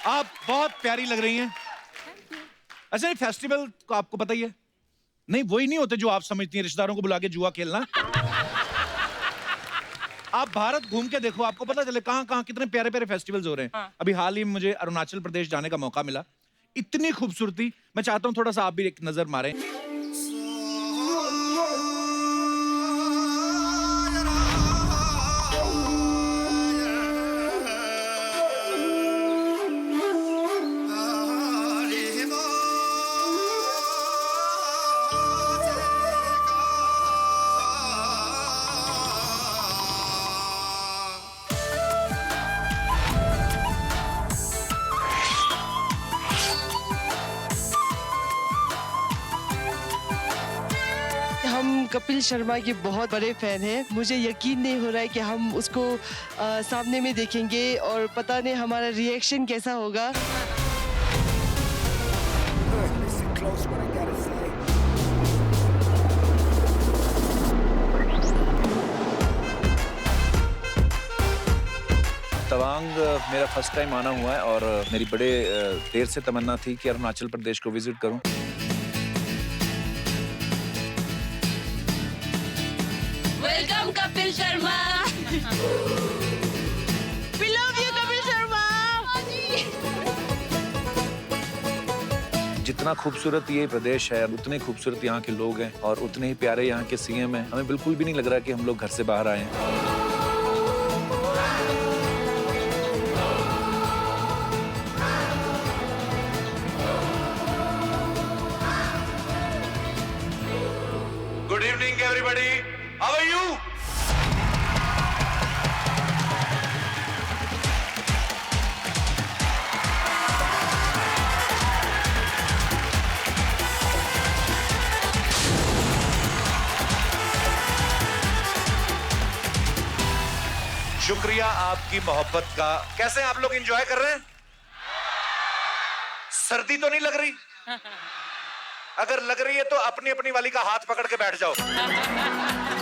आप बहुत प्यारी लग रही हैं। अच्छा, ये फेस्टिवल को आपको पता ही है? नहीं, वही नहीं होते जो आप समझती हैं, रिश्तेदारों को बुला के जुआ खेलना। आप भारत घूम के देखो, आपको पता चले कहां कहां कितने प्यारे प्यारे फेस्टिवल्स हो रहे हैं। हाँ। अभी हाल ही में मुझे अरुणाचल प्रदेश जाने का मौका मिला। इतनी खूबसूरती, मैं चाहता हूं थोड़ा सा आप भी एक नजर मारें। हम कपिल शर्मा के बहुत बड़े फैन हैं। मुझे यकीन नहीं हो रहा है कि हम उसको सामने में देखेंगे और पता नहीं हमारा रिएक्शन कैसा होगा। तवांग मेरा फर्स्ट टाइम आना हुआ है और मेरी बड़े देर से तमन्ना थी कि अरुणाचल प्रदेश को विजिट करूं। Welcome Kapil Sharma. We love you, Kapil Sharma. जितना खूबसूरत ये प्रदेश है, उतने खूबसूरत यहाँ के लोग हैं और उतने ही प्यारे यहाँ के सीएम हैं। हमें बिल्कुल भी नहीं लग रहा कि हम लोग घर से बाहर आए हैं। Good evening, everybody. How are you? शुक्रिया आपकी मोहब्बत का। कैसे आप लोग एंजॉय कर रहे हैं? सर्दी तो नहीं लग रही? अगर लग रही है तो अपनी अपनी वाली का हाथ पकड़ के बैठ जाओ।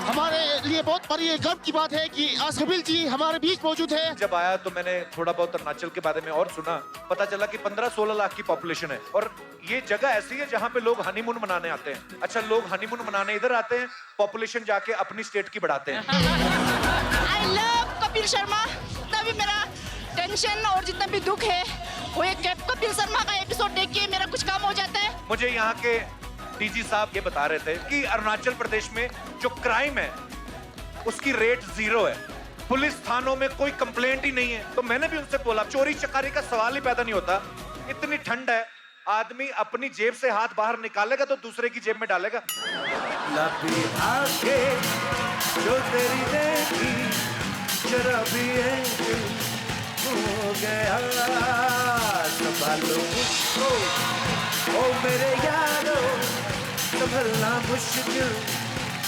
हमारे लिए बहुत बड़ी गर्व की बात है कि आज कपिल जी हमारे बीच मौजूद है। जब आया तो मैंने थोड़ा बहुत अरुणाचल के बारे में और सुना। पता चला कि 15-16 लाख की पॉपुलेशन है और ये जगह ऐसी है जहाँ पे लोग हनीमून मनाने आते हैं। अच्छा, लोग हनीमून मनाने इधर आते हैं, पॉपुलेशन जाके अपनी स्टेट की बढ़ाते हैं। I love Kapil Sharma. तभी मेरा टेंशन और जितना भी दुख है वो एक कपिल शर्मा का एपिसोड देख के मेरा कुछ काम हो जाता है। मुझे यहाँ के डीजी साहब ये बता रहे थे कि अरुणाचल प्रदेश में जो क्राइम है उसकी रेट 0 है। पुलिस थानों में कोई कंप्लेंट ही नहीं है। तो मैंने भी उनसे बोला, चोरी चकारी का सवाल ही पैदा नहीं होता। इतनी ठंड है, आदमी अपनी जेब से हाथ बाहर निकालेगा तो दूसरे की जेब में डालेगा। लपी आंखें जो तेरी देखी जरा भी है हो गया, संभालो मुझको ओ मेरे यारो, संभलना मुश्किल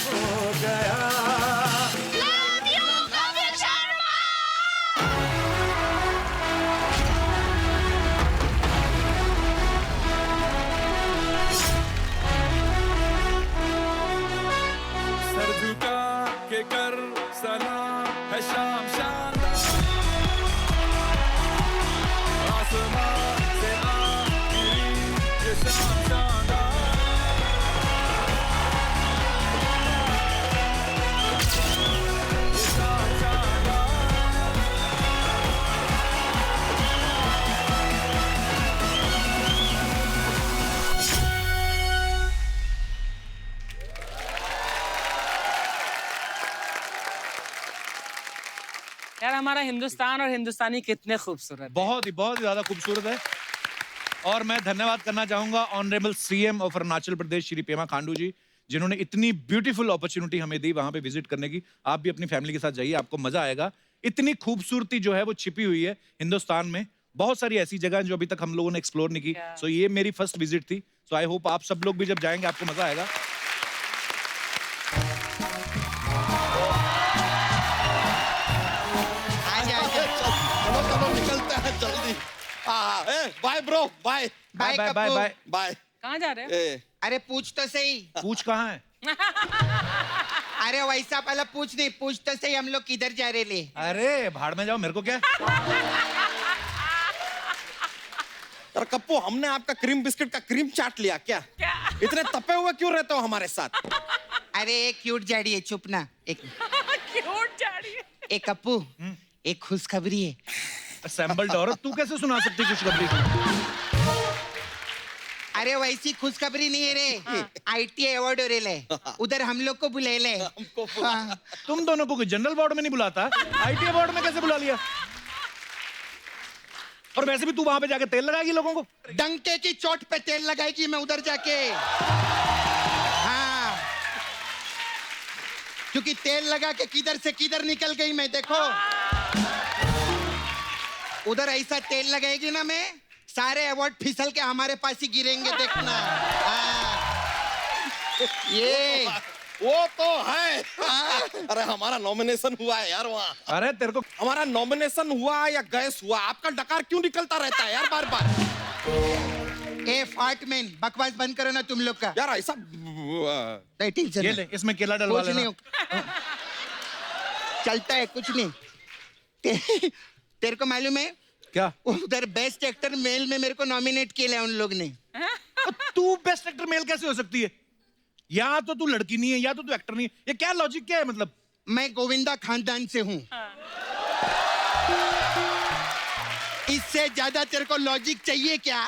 हो गया। Love you Kapil Sharma. Sir झुका के कर सलाम है शाम शानदार, आसमान से आ गिरी ये शाम शानदार। ये शाम शानदार। यार हमारा हिंदुस्तान और हिंदुस्तानी कितने खूबसूरत हैं। बहुत ही ज्यादा खूबसूरत है। और मैं धन्यवाद करना चाहूंगा honourable CM of Arunachal Pradesh Shri Pema Khandu जी, जिन्होंने इतनी ब्यूटीफुल अपॉर्चुनिटी हमें दी वहां पे विजिट करने की। आप भी अपनी फैमिली के साथ जाइए, आपको मजा आएगा। इतनी खूबसूरती जो है वो छिपी हुई है हिंदुस्तान में। बहुत सारी ऐसी जगह जो अभी तक हम लोगों ने एक्सप्लोर नहीं की। सो ये मेरी फर्स्ट विजिट थी। सो आई होप आप सब लोग भी जब जाएंगे आपको मजा आएगा। चलो चलो निकलते हैं जल्दी। Bye bro, bye bye bye bye bye bye. कहाँ जा रहे हो? अरे पूछ तो सही। पूछ कहाँ है? अरे वैसा पहले पूछ नहीं, पूछ तो सही हम लोग किधर जा रहे ले। अरे भाड़ में जाओ, मेरे को क्या। और कप्पू हमने आपका क्रीम बिस्किट का क्रीम चाट लिया क्या? इतने तपे हुए क्यों रहते हो हमारे साथ? अरे एक क्यूट जाड़ी है, चुप ना। क्यूट जाड़ी है। एक कप्पू, एक खुशखबरी है। असेंबल्ड औरत, तू कैसे सुना सकती खुशखबरी को? अरे वैसी खुशखबरी नहीं है रे, ITA अवार्ड हो रहे है, उधर हम लोग को बुला ले। हमको तुम दोनों को जनरल वार्ड में नहीं बुलाता, IT वार्ड में कैसे बुला लिया? और वैसे भी तू वहां पे जाके तेल लगाएगी लोगों को? डंके की चोट पे तेल लगाएगी मैं उधर जाके। हाँ, क्योंकि तेल लगा के किधर से किधर निकल गई मैं, देखो। उधर ऐसा तेल लगाएगी ना मैं, सारे अवार्ड फिसल के हमारे पास ही गिरेंगे, देखना। ये वो तो है। अरे हमारा नॉमिनेशन हुआ है यार वहाँ। अरे तेरे को हमारा नॉमिनेशन हुआ या गैस हुआ, आपका डकार क्यों निकलता रहता है यार बार बार? ए फाटमैन, बकवास बंद करो ना तुम लोग का। यार ऐसा ये ले, इसमें केला डलवा कुछ लेना। नहीं चलता है, कुछ नहीं। तेरे को मालूम है क्या? उधर बेस्ट एक्टर मेल में मेरे को नॉमिनेट किया है उन लोग ने। तू बेस्ट एक्टर मेल कैसे हो सकती है? या तो तू लड़की नहीं है या तो तू एक्टर नहीं है, ये क्या लॉजिक क्या है? मतलब मैं गोविंदा खानदान से हूँ। इससे ज्यादा तेरे को लॉजिक चाहिए क्या?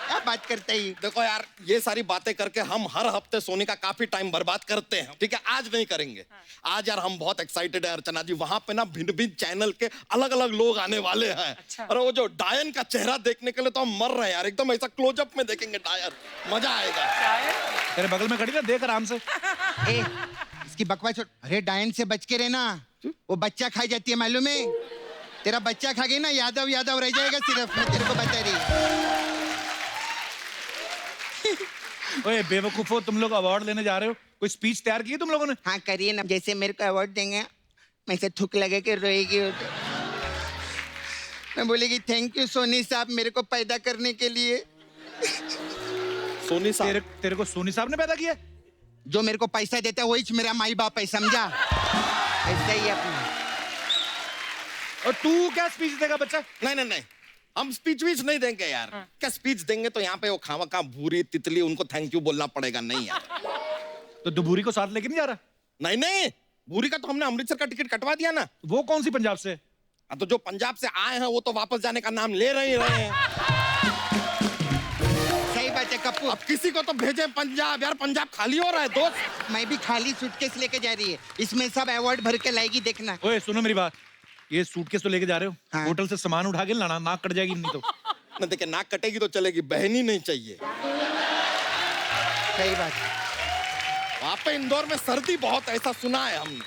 क्या बात करते ही। देखो यार, ये सारी बातें करके हम हर हफ्ते सोनी का काफी टाइम बर्बाद करते हैं, ठीक है? आज नहीं करेंगे। आज यार हम बहुत एक्साइटेड है अर्चना जी, वहां पे ना भिन्न भिन्न चैनल के अलग अलग लोग आने वाले हैं। अच्छा। और वो जो डायन का चेहरा देखने के लिए तो हम मर रहे हैं यार, एकदम ऐसा क्लोजअप में देखेंगे डायन, मजा आएगा। तेरे बगल में खड़ी ना, देख आराम से। ए, इसकी बकवास छोड़। अरे डायन से बच के रहना, वो बच्चा खाई जाती है, मालूम है? तेरा बच्चा खा गई ना, यादव यादव रह जाएगा सिर्फ, मैं तेरे को बता रही। ओए बेवकूफो, तुम लोग अवार्ड लेने जा रहे हो, कोई स्पीच तैयार की है तुम लोगों ने? हाँ करिए ना, जैसे मेरे को अवार्ड देंगे मैं से थूक लगे के रोएगी। मैं बोलेगी थैंक यू सोनी साहब मेरे को पैदा करने के लिए। सोनी साहब तेरे को सोनी साहब ने पैदा किया? जो मेरे को पैसा देता है वही मेरा माई बाप है, समझा? ऐसा ही अपना। और तू क्या स्पीच देगा बच्चा? नहीं नहीं नहीं, हम स्पीच वीच नहीं देंगे यार। क्या स्पीच देंगे तो यहाँ पे वो खावा का भूरी तितली, उनको थैंक यू बोलना पड़ेगा। नहीं यार। तो दुबूरी को साथ लेके नहीं जा रहा? नहीं नहीं, भूरी का तो हमने अमृतसर का टिकट कटवा दिया ना। वो कौन सी पंजाब से? तो जो पंजाब से आए हैं वो तो वापस जाने का नाम ले रहे हैं। सही बात है कप्पू। अब किसी को तो भेजे पंजाब, यार पंजाब खाली हो रहा है दोस्त। मैं भी खाली सूटकेस लेके जा रही है, इसमें सब अवार्ड भर के लाएगी, देखना। ओए सुनो मेरी बात, ये सूटकेस तो लेके जा रहे हो, हाँ। होटल से सामान उठा के लाना, नाक कट जाएगी नहीं तो। ना देखिए, नाक कटेगी तो चलेगी, बहन ही नहीं चाहिए। सही बात। वहाँ पे इंदौर में सर्दी बहुत, ऐसा सुना है हमने।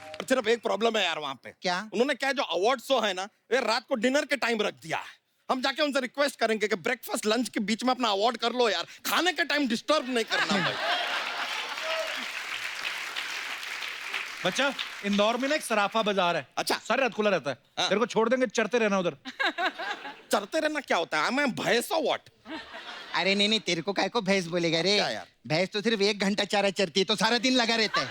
और सिर्फ एक प्रॉब्लम है यार वहाँ पे। क्या? उन्होंने क्या जो अवार्ड शो है ना, ये रात को डिनर के टाइम रख दिया है। हम जाके उनसे रिक्वेस्ट करेंगे कि ब्रेकफास्ट लंच के बीच में अपना अवार्ड कर लो यार, खाने के टाइम डिस्टर्ब नहीं करना भाई। बच्चा, इंदौर में ना एक सराफा बाजार है। अच्छा। सारी रात खुला रहता है। हाँ। तेरे को छोड़ देंगे, चरते रहना उधर। चलते रहना क्या होता है? मैं भैंसा व्हाट? अरे नहीं नहीं, तेरे को काय को भैंस बोलेगा रे? क्या यार? भैंस तो सिर्फ 1 घंटा चारा चरती है, तो सारा दिन लगा रहता है।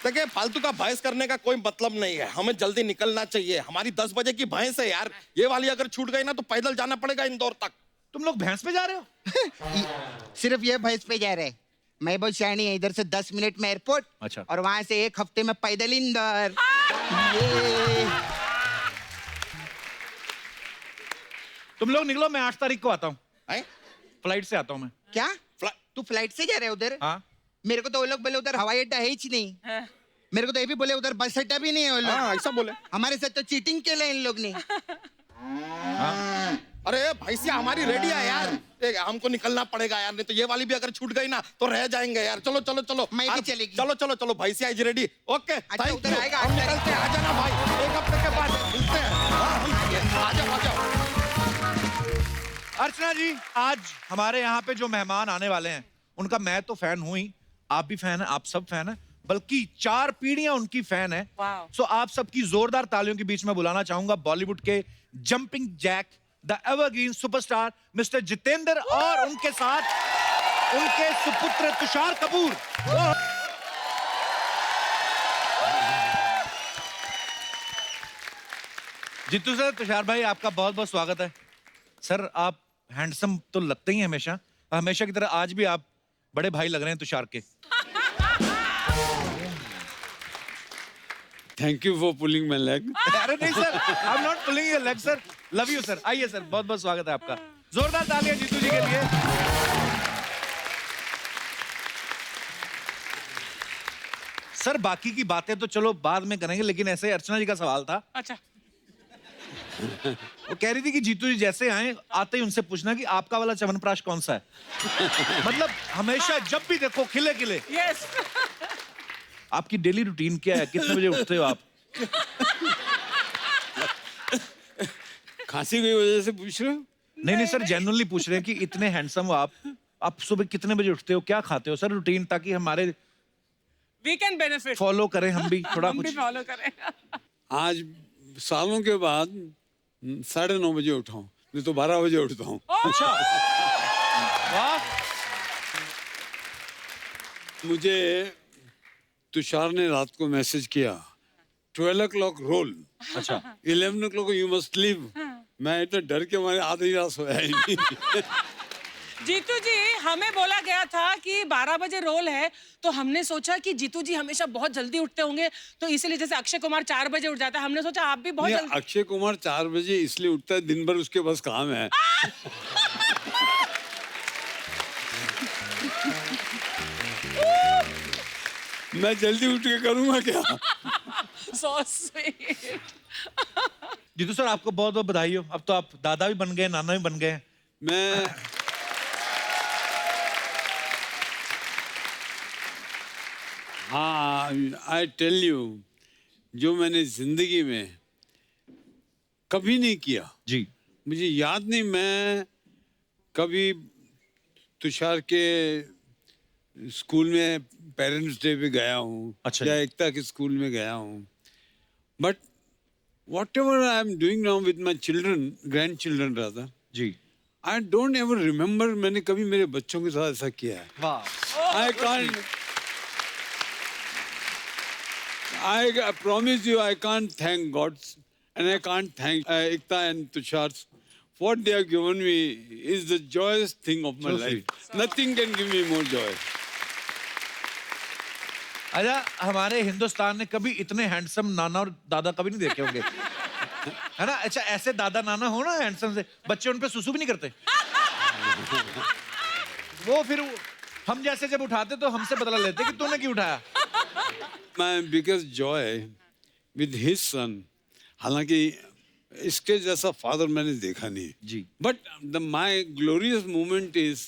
देखिए, फालतू का भैंस करने का कोई मतलब नहीं है, हमें जल्दी निकलना चाहिए। हमारी 10 बजे की भैंस है यार, ये वाली अगर छूट गई ना तो पैदल जाना पड़ेगा इंदौर तक। तुम लोग भैंस पे जा रहे हो? सिर्फ ये भैंस पे जा रहे। मैं बहुत शानी है, इधर से 10 मिनट में एयरपोर्ट। अच्छा। और वहां से 1 हफ्ते में पैदल इंदौर। ये तुम लोग निकलो, मैं 8 तारीख को आता हूँ। हैं? फ्लाइट से आता हूँ मैं। क्या? फ्ला- तू फ्लाइट से जा रहे उधर? हाँ। मेरे को तो वो लोग बोले उधर हवाई अड्डा है ही नहीं। मेरे को तो ये भी बोले उधर बस अड्डा भी नहीं है वो लोग। हाँ, ऐसा बोले। हमारे साथ तो चीटिंग के लिए इन लोग ने। अरे भैंसिया हमारी रेडी है यार, हमको निकलना पड़ेगा यार, नहीं तो ये वाली भी अगर छूट गई ना तो रह जाएंगे यार। चलो चलो चलो, मैं भी यार, चलेगी। चलो चलो चलो, भैंसिया इज रेडी। ओके, अच्छा, thank उधर you। आएगा, हम 8 निकलते हैं, आ जाना भाई, 1 हफ्ते के बाद मिलते हैं। हाँ, आ जाओ आ जाओ। अर्चना जी, आज हमारे यहाँ पे जो मेहमान आने वाले हैं उनका मैं तो फैन हूं ही, आप भी फैन हैं, आप सब फैन हैं, बल्कि 4 पीढ़ियां उनकी फैन है। वाओ। सो आप सबकी जोरदार तालियों के बीच में बुलाना चाहूंगा बॉलीवुड के jumping jack, the evergreen superstar mister Jeetendra और उनके साथ उनके सुपुत्र तुषार कपूर। जीतू सर, तुषार भाई, आपका बहुत बहुत स्वागत है। सर, आप हैंडसम तो लगते ही हैं हमेशा, हमेशा की तरह आज भी आप बड़े भाई लग रहे हैं तुषार के। Thank you for pulling my leg. अरे नहीं sir, I am not pulling your leg sir, love you sir. आइए सर, बहुत बहुत स्वागत है आपका। जोरदार तालियां जीतू जी के लिए। सर, बाकी की बातें तो चलो बाद में करेंगे, लेकिन ऐसे ही अर्चना जी का सवाल था। अच्छा, वो कह रही थी कि जीतू जी जैसे आए, आते ही उनसे पूछना कि आपका वाला च्यवनप्राश कौन सा है। मतलब हमेशा जब भी देखो खिले खिले। यस। आपकी डेली रूटीन क्या है, कितने बजे उठते हो आप? खांसी की वजह से पूछ रहे हो? नहीं सर, जेन्युइनली पूछ रहे हैं कि इतने हैंडसम हो आप सुबह कितने बजे उठते हो, क्या खाते हो सर, रूटीन, ताकि हमारे वी कैन बेनिफिट, फॉलो करें हम भी थोड़ा हम भी कुछ। फॉलो करें। आज सालों के बाद 9:30 बजे उठा हूँ, नहीं तो 12 बजे उठता हूँ। अच्छा, वाह। मुझे तुषार ने रात को मैसेज किया 12 o'clock रोल, अच्छा 11 o'clock यू मस्ट लीव। मैं इतना डर के मारे आधी रात सोया ही नहीं। जीतू जी, हमें बोला गया था कि 12 बजे रोल है, तो हमने सोचा कि जीतू जी हमेशा बहुत जल्दी उठते होंगे, तो इसीलिए जैसे अक्षय कुमार 4 बजे उठ जाता है, हमने सोचा आप भी बहुत नहीं, जल्दी। अक्षय कुमार 4 बजे इसलिए उठता है, दिन भर उसके पास काम है। मैं जल्दी उठ के करूंगा क्या? So sweet. जीतू सर, आपको बहुत बहुत बधाई हो। अब तो आप दादा भी बन गए, नाना भी बन गए। मैं हाँ, आई टेल यू, जो मैंने जिंदगी में कभी नहीं किया, जी, मुझे याद नहीं मैं कभी तुषार के स्कूल में पेरेंट्स डे पे गया हूँ, अच्छा या जी। एकता के स्कूल में गया हूँ, but whatever I am doing now with my children, grandchildren rather, ji, I don't ever remember मैंने कभी मेरे बच्चों के साथ ऐसा किया है। वाह। I can't. I promise you, I can't thank God, and I can't thank Ekta and Tushar. What they have given me is the joyous thing of my So life. sweet. Nothing can give me more joy. अच्छा, हमारे हिंदुस्तान ने कभी इतने handsome नाना और दादा कभी नहीं देखे होंगे, है ना? अच्छा, ऐसे दादा नाना हो ना हैंडसम से, बच्चे उन पे सुसु भी नहीं करते। वो फिर हम जैसे जब उठाते तो हमसे बदला लेते कि तूने क्यों उठाया। My biggest joy with his son, हालांकि इसके जैसा फादर मैंने देखा नहीं जी। But my glorious moment is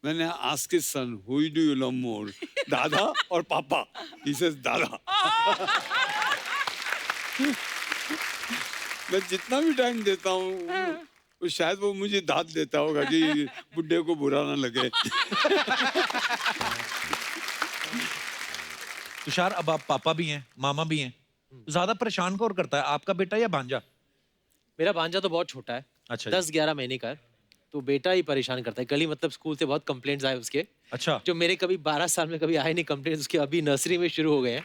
when I ask his son, who do you love more, दादा और पापा? He says दादा। मैं जितना भी टाइम देता हूँ, वो शायद वो मुझे दाद देता होगा कि बुड्ढे को बुरा ना लगे। तुषार, अब आप पापा भी हैं, मामा भी हैं, ज्यादा परेशान कौन करता है, आपका बेटा या भांजा? मेरा भांजा तो बहुत छोटा है, अच्छा, 10-11 महीने का है, तो बेटा ही परेशान करता है। कल ही मतलब स्कूल से बहुत कंप्लेंट्स आए उसके, अच्छा, जो मेरे कभी 12 साल में कभी आए नहीं कंप्लेंट्स, उसके अभी नर्सरी में शुरू हो गए हैं।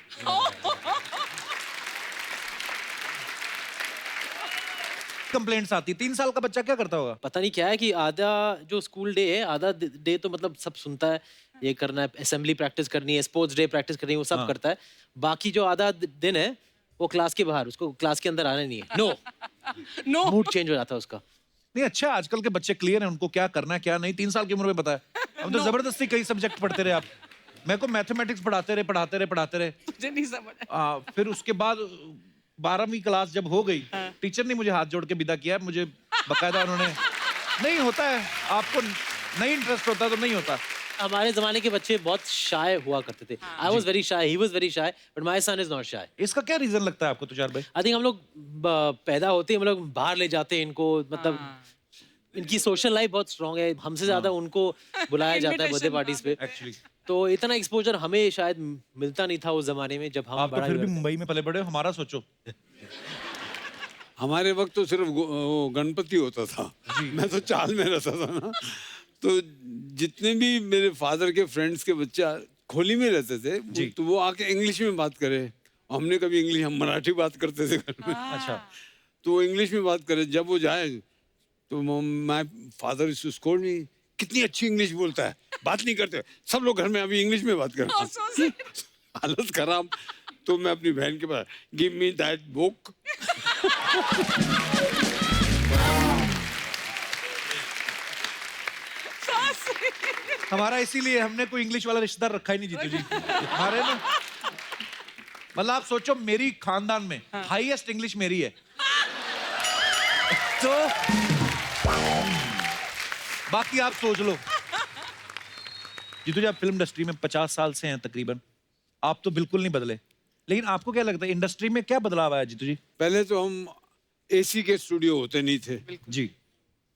कंप्लेंट्स आती। 3 साल का बच्चा क्या करता होगा? पता नहीं क्या है कि आधा जो स्कूल डे है, आधा डे तो मतलब सब सुनता है, ये करना है, असेंबली प्रैक्टिस करनी है, स्पोर्ट्स डे प्रैक्टिस करनी है, वो सब करता है। बाकी जो आधा दिन है वो क्लास के बाहर, उसको क्लास के अंदर आना नहीं है। नो मूड चेंज हो जाता है उसका। नहीं, अच्छा, आजकल के बच्चे क्लियर हैं, उनको क्या करना है क्या नहीं। 3 साल की उम्र में पता है। अब तो जबरदस्ती कई सब्जेक्ट पढ़ते रहे आप। मेरे को मैथमेटिक्स पढ़ाते रहे। मुझे नहीं समझ। फिर उसके बाद 12वीं क्लास जब हो गई, टीचर ने मुझे हाथ जोड़ के विदा किया। मुझे बकायदा उन्होंने, नहीं होता है, आपको नहीं इंटरेस्ट होता तो नहीं होता। हमारे जमाने के बच्चे बहुत शाय हुआ करते थे। I was very shy, he was very shy, but my son is not shy. इसका क्या रीजन लगता है आपको तुषार भाई? आई थिंक हम लोग पैदा होते ही हम लोग बाहर ले जाते हैं इनको, मतलब इनकी सोशल लाइफ बहुत स्ट्रांग है, हमसे ज्यादा उनको बुलाया जाता है बर्थडे पार्टीज पे। एक्चुअली तो इतना एक्सपोजर हमें शायद मिलता नहीं था उस जमाने में जब हम आप तो फिर भी मुंबई में पले बड़े हो, हमारा सोचो। हमारे वक्त तो सिर्फ वो गणपति होता था, मैं तो चाल में रहता था ना, तो जितने भी मेरे फादर के फ्रेंड्स के बच्चे खोली में रहते थे, तो वो आके इंग्लिश में बात करे, हमने कभी इंग्लिश, हम मराठी बात करते थे घर में। अच्छा, तो वो इंग्लिश में बात करे, जब वो जाए तो माय फादर इज स्कोल्ड मी, कितनी अच्छी इंग्लिश बोलता है, बात नहीं करते, सब लोग घर में अभी इंग्लिश में बात करते हैं। हालत खराब। तो मैं अपनी बहन के पास, गिव मी दैट बुक। हमारा इसीलिए हमने कोई इंग्लिश वाला रिश्तेदार रखा ही नहीं जीतू जी। हमारे ना, मतलब आप सोचो मेरी खानदान में हाईएस्ट इंग्लिश मेरी है। तो बाकी आप सोच लो। जीतू जी आप फिल्म इंडस्ट्री में 50 साल से हैं तकरीबन, आप तो बिल्कुल नहीं बदले, लेकिन आपको क्या लगता है इंडस्ट्री में क्या बदलाव आया जीतू जी? पहले तो हम एसी के स्टूडियो होते नहीं थे जी,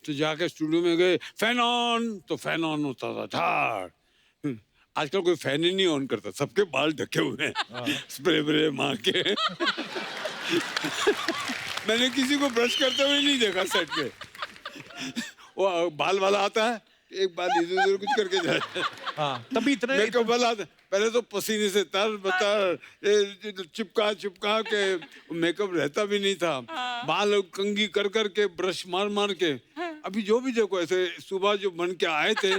तो जाके स्टूडियो में गए, फैन ऑन, तो फैन ऑन होता था झाड़। आजकल कोई फैन ही नहीं ऑन करता, सबके बाल ढके हुए हैं स्प्रे व्रे मार के। मैंने किसी को ब्रश करते हुए नहीं देखा सेट पे। वो बाल वाला आता है, एक बाल इधर उधर कुछ करके जाए। हाँ तभी इतने मेकअप वाला आता है, पहले तो पसीने से तर बतर चिपका चिपका के, मेकअप रहता भी नहीं था, बाल कंघी कर कर के, ब्रश मार मार के। अभी जो भी देखो ऐसे सुबह जो बन के आए थे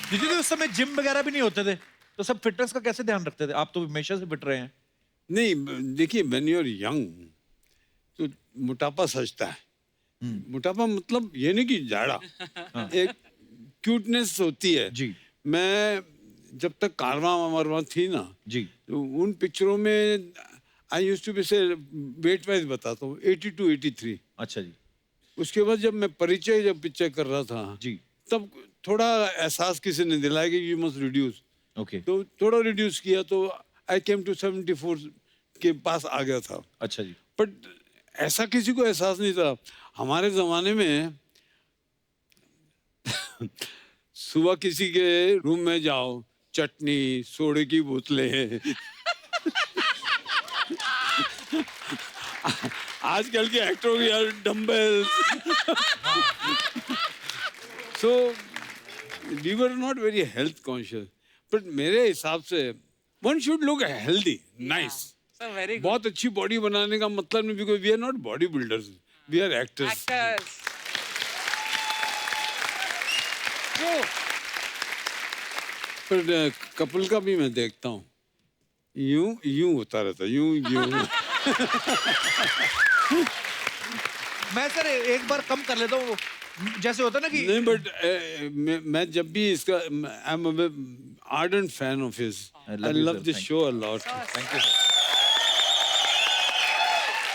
जीतू जी उस समय जिम वगैरह भी नहीं होते थे, तो सब फिटनेस का कैसे ध्यान रखते थे? आप तो हमेशा से फिट रहे हैं। नहीं देखिए, व्हेन यू आर यंग तो मोटापा सजता है। मोटापा मतलब ये नहीं कि जाड़ा, एक क्यूटनेस होती है जी। मैं जब तक कारवां वारवां थी ना जी, तो उन पिक्चरों में आई यूज्ड टू बी से वेट वाइज बताता हूँ 82 83। अच्छा जी। उसके बाद जब मैं परिचय जब पिक्चर कर रहा था जी, तब थोड़ा एहसास किसी ने दिलाया कि यू मस्ट रिड्यूस। ओके। तो थोड़ा रिड्यूस किया तो आई केम टू 74 के पास आ गया था। अच्छा जी। बट ऐसा किसी को एहसास नहीं था हमारे जमाने में। सुबह किसी के रूम में जाओ, चटनी सोडे की बोतलें। आजकल के एक्टरों के यार dumbbells. So we were not very health conscious, but मेरे हिसाब से one should look healthy, nice. बहुत अच्छी बॉडी बनाने का मतलब नहीं, because we are not body builders, we are actors. पर कपिल का भी मैं देखता हूँ, यूं यूं होता रहता, यूं यूं। मैं सर एक बार कम कर लेता हूँ, जैसे होता है ना कि नहीं, बट मैं जब भी इसका, I am ardent fan of his, I love this show a lot. Thank you sir.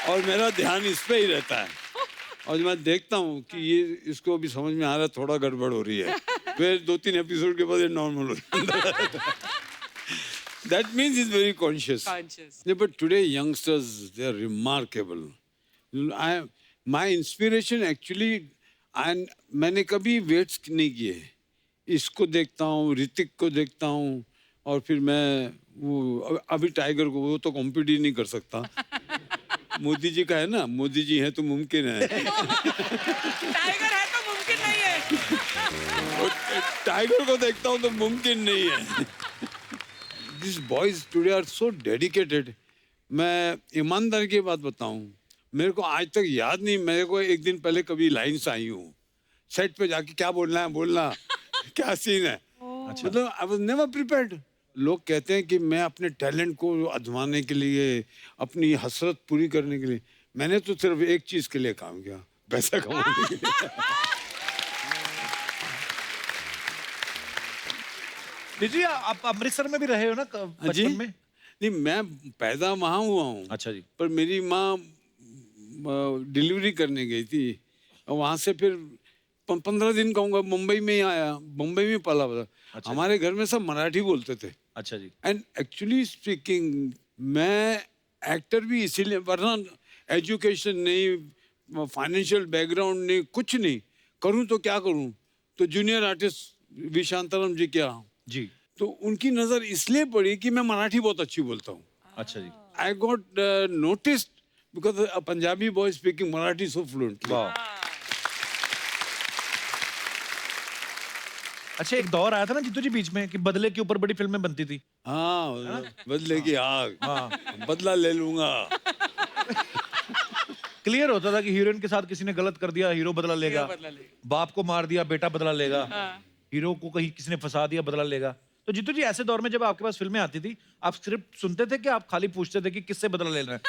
और मेरा ध्यान इस पे ही रहता है, और मैं देखता हूँ कि ये इसको भी समझ में आ रहा है थोड़ा गड़बड़ हो रही है, फिर 2-3 एपिसोड के बाद ये नॉर्मल हो जाता है। That means he's very conscious. Yeah, but today youngsters, they are remarkable. My inspiration actually, and मैंने कभी वेट्स नहीं किए। इसको देखता हूँ, ऋतिक को देखता हूँ, और फिर मैं वो अभी टाइगर को, वो तो कॉम्पीट ही नहीं कर सकता। मोदी जी का है ना, मोदी जी है तो मुमकिन है। टाइगर है तो मुमकिन नहीं है। टाइगर को देखता हूँ तो मुमकिन नहीं है। These boys today are so dedicated. मैं ईमानदारी की बात बताऊं, मेरे को आज तक याद नहीं, मेरे को एक दिन पहले कभी लाइन्स आई हूँ, सेट पे जाके क्या बोलना क्या सीन है। मतलब आई वाज नेवर प्रिपेयर्ड। लोग कहते हैं कि मैं अपने टैलेंट को आजमाने के लिए, अपनी हसरत पूरी करने के लिए, मैंने तो सिर्फ एक चीज के लिए काम किया, पैसा कमाने के लिए। जी आप अमृतसर में भी रहे हो ना बचपन में? नहीं, मैं पैदा वहाँ हुआ हूँ। अच्छा जी। पर मेरी माँ डिलीवरी करने गई थी, और वहाँ से फिर 15 दिन कहूँगा मुंबई में ही आया, मुंबई में पला बड़ा। अच्छा। हमारे घर में सब मराठी बोलते थे। अच्छा जी। एंड एक्चुअली स्पीकिंग मैं एक्टर भी इसीलिए, वरना एजुकेशन नहीं, फाइनेंशियल बैकग्राउंड नहीं, कुछ नहीं, करूँ तो क्या करूँ, तो जूनियर आर्टिस्ट वी शांताराम जी क्या जी, तो उनकी नजर इसलिए पड़ी कि मैं मराठी बहुत अच्छी बोलता हूँ। अच्छा जी। I got noticed because a Punjabi boy speaking Marathi so fluently. वाह। अच्छा, एक दौर आया था ना जीतू जी बीच में कि बदले के ऊपर बड़ी फिल्में बनती थी। हाँ, बदले की आग, हाँ, बदला ले लूंगा। क्लियर होता था कि हीरोइन के साथ किसी ने गलत कर दिया, हीरो बदला लेगा। बाप को मार दिया, बेटा बदला लेगा। हीरो को कहीं किसी ने फंसा दिया, बदला लेगा। तो जीतू जी ऐसे दौर में जब आपके पास फिल्में आती थी, आप स्क्रिप्ट सुनते थे कि आप खाली पूछते थे कि किससे बदला लेना है?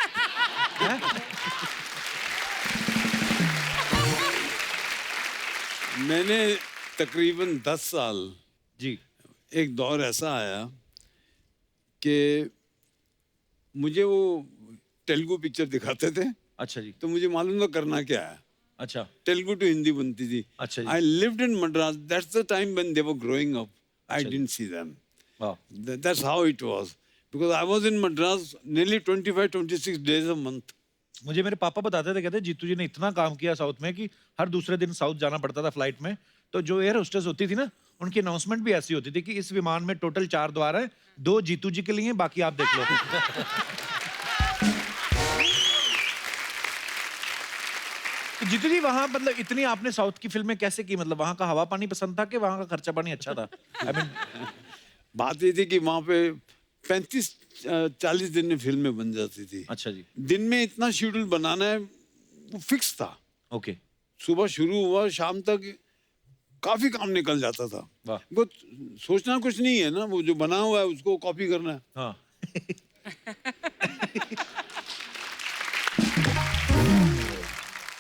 मैंने तकरीबन 10 साल, जी, एक दौर ऐसा आया कि मुझे वो तेलुगु पिक्चर दिखाते थे। अच्छा जी, तो मुझे मालूम था करना क्या है। अच्छा, तेलुगु टू हिंदी बनती थी। अच्छा जी। I lived in Madras. That's the time when they were growing up. I didn't see them. वाह, That's how it was. Because I was in Madras nearly 25-26 days a month. मुझे मेरे पापा बताते थे, कहते जीतू जी ने इतना काम किया साउथ में कि हर दूसरे दिन साउथ जाना पड़ता था फ्लाइट में। तो जो एयर होस्टेस होती थी ना, उनकी अनाउंसमेंट भी ऐसी होती थी कि इस विमान में टोटल 4 द्वार हैं, 2 जीतू जी के लिए, बाकी आप देख लो। तो जीतू जी वहां मतलब इतनी आपने साउथ की फिल्में कैसे की? मतलब वहां का हवा पानी पसंद था कि वहां का खर्चा पानी अच्छा था? आई मीन बात ये थी कि वहाँ पे 35-40 दिन में फिल्में बन जाती थी। अच्छा जी, दिन में इतना शेड्यूल बनाना है वो फिक्स था। ओके, सुबह शुरू हुआ, शाम तक काफी काम निकल जाता था। वाह, वो सोचना कुछ नहीं है ना, वो जो बना हुआ है उसको कॉपी करना है। हाँ।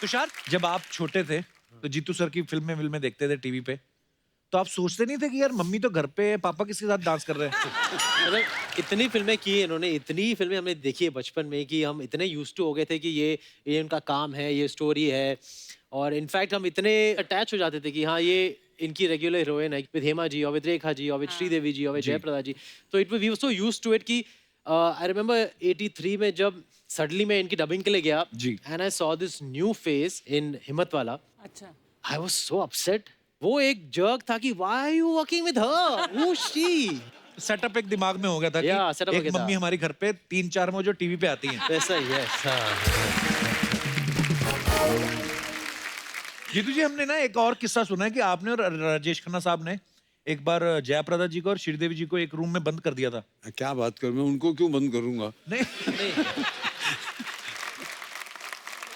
तुषार, जब आप छोटे थे तो जीतू सर की फिल्में देखते थे टीवी पे, तो आप सोचते नहीं थे कि यार मम्मी तो घर पे है, पापा किसके साथ डांस कर रहे हैं? मतलब इतनी फिल्में की है इन्होंने, इतनी फिल्में हमने देखी है बचपन में कि हम इतने यूज्ड टू हो गए थे कि ये उनका काम है, ये स्टोरी है। और इनफैक्ट हम इतने अटैच हो जाते थे कि हाँ ये इनकी रेगुलर हीरोइन है, विद हेमा जी और विद रेखा जी और विद श्रीदेवी जी और विद जयप्रदा जी। तो it we were so used to it कि आई रिमेंबर 83 में जब सडनली मैं इनकी डबिंग के लिए गया and I saw this new face in हिम्मत वाला। अच्छा, आई वाज सो अपसेट। वो एक जर्क था कि why are you working with her, who is she. Setup एक दिमाग में हो गया था कि Yeah, setup हो एक गया था। मम्मी हमारी घर पे 3-4 में जो टीवी पे आती हैं। ऐसा ही है। जीतू जी, हमने ना एक और किस्सा सुना है कि आपने और राजेश खन्ना साहब ने एक बार जयप्रदा जी को और श्रीदेवी जी को एक रूम में बंद कर दिया था। क्या बात करूं, मैं उनको क्यों बंद करूंगा? नहीं,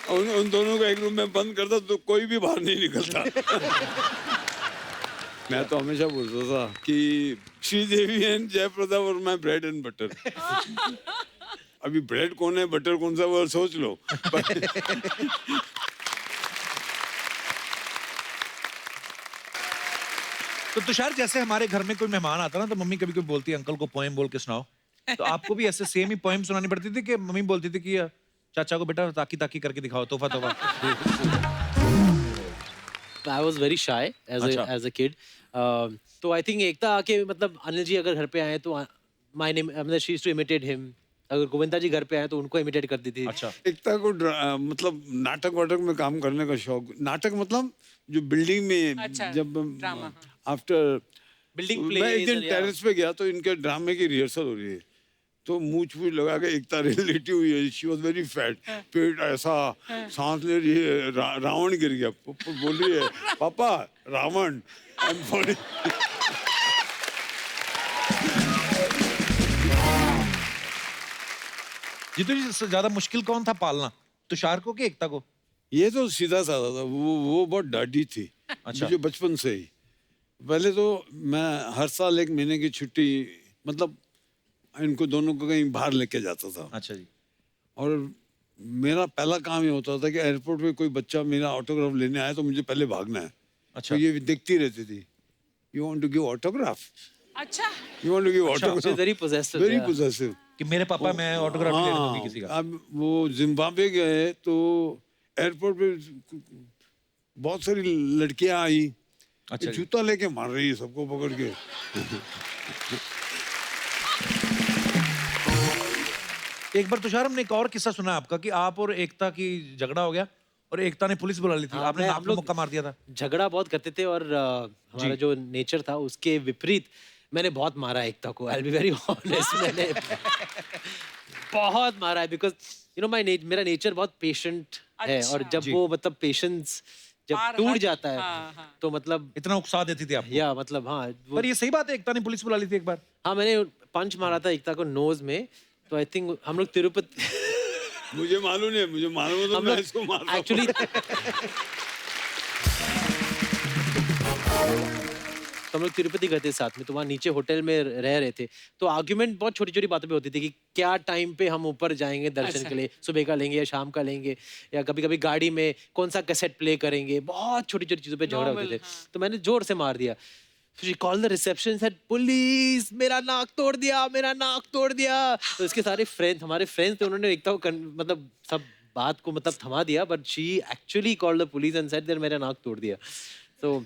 उन दोनों को एक रूम में बंद करता तो कोई भी बाहर नहीं निकलता। मैं तो हमेशा बोलता था कि श्रीदेवी एंड जयप्रदा और माय ब्रेड एंड बटर। अभी ब्रेड कौन है, बटर कौन सा, वो सोच लो। तो तुषार, जैसे हमारे घर में कोई मेहमान आता ना तो मम्मी कभी कोई बोलती है अंकल को पोएम बोल के सुनाओ, तो आपको भी ऐसे सेम ही पोएम सुनानी पड़ती थी कि मम्मी बोलती थी कि चाचा को बेटा ताकी ताकी करके दिखाओ, तोहफा तोहफा? I was very shy as a kid. तो I think एकता आके मतलब अनिल जी अगर घर पे आए तो my name मतलब she used to imitate him. अगर गोविंदा जी घर पे आए तो उनको इमिटेट करती थी। अच्छा, एकता को मतलब नाटक वाटक में काम करने का शौक। नाटक मतलब जो बिल्डिंग में अच्छा, जब ड्रामा। आफ्टर बिल्डिंग मैं एक दिन टेरेस पे गया तो इनके ड्रामे की रिहर्सल हो रही है, तो मूछ फूछ लगा के एकता लेटी हुई है। शी वाज वेरी फैट, पेट ऐसा, सांस ले रही है, रावण गिर गया। बोल रही है पापा रावण। जीतू जी, सबसे ज्यादा मुश्किल कौन था पालना, तुषार को कि एकता को? ये तो सीधा साधा था, वो बहुत डाढ़ी थी। अच्छा। मुझे बचपन से ही। पहले तो मैं हर साल 1 महीने की छुट्टी मतलब इनको दोनों को कहीं बाहर लेके जाता था। अच्छा जी, और मेरा पहला काम ये होता था कि एयरपोर्ट पे कोई बच्चा मेरा ऑटोग्राफ लेने आया तो मुझे पहले भागना है। अच्छा, तो ये देखती रहती थी, you want to give autograph, अच्छा, you want to give She's autograph. very possessive. Very yeah. Possessive. कि मेरे पापा मैं ऑटोग्राफ नहीं ले दूंगी किसी का। अब वो जिम्बाब्वे गए तो एयरपोर्ट पे बहुत सारी लड़कियां आई। अच्छा, जूता लेके मार रही है सबको पकड़ के। एक बार तुषार, हमने एक और किस्सा सुना आपका कि आप और एकता की झगड़ा हो गया और एकता ने पुलिस बुला ली थी, आपने नाक में मुक्का मार दिया था। झगड़ा बहुत करते थे और हमारा जो नेचर था उसके विपरीत मैंने बहुत मारा एकता को। I will be very honest, मैंने बहुत मारा है बिकॉज यू नो मेरा नेचर बहुत पेशेंट है। और जब वो मतलब पेशेंस जब बार टूट हट- जाता है हाँ, हाँ। तो मतलब इतना उकसा देती थी आपको। या मतलब हाँ पर ये सही बात है, एकता ने पुलिस बुला ली थी एक बार। हाँ मैंने पंच मारा था एकता को नोज में, तो आई थिंक हम लोग तिरुपति मुझे मालूम नहीं है, मुझे मालूम है तो हम मैं लोग इसको मारता हूँ। एक्चुअली तो हम लोग तिरुपति गए थे साथ में, तो वहाँ नीचे होटल में रह रहे थे, तो आर्ग्यूमेंट बहुत छोटी छोटी बातों पे होती थी कि क्या टाइम पे हम ऊपर जाएंगे दर्शन के लिए, सुबह का लेंगे या शाम का लेंगे, या कभी कभी गाड़ी में कौन सा कैसेट प्ले करेंगे, बहुत छोटी छोटी चीज़ों पे झगड़ा होते थे। तो मैंने जोर से मार दिया, she called the reception, said police, मेरा नाक तोड़ दिया, मेरा नाक तोड़ दिया। तो इसके सारे फ्रेंड्स, हमारे फ्रेंड्स थे, उन्होंने एकता को मतलब सब बात को मतलब थमा दिया, but she actually called the police and said मेरा नाक तोड़ दिया। तो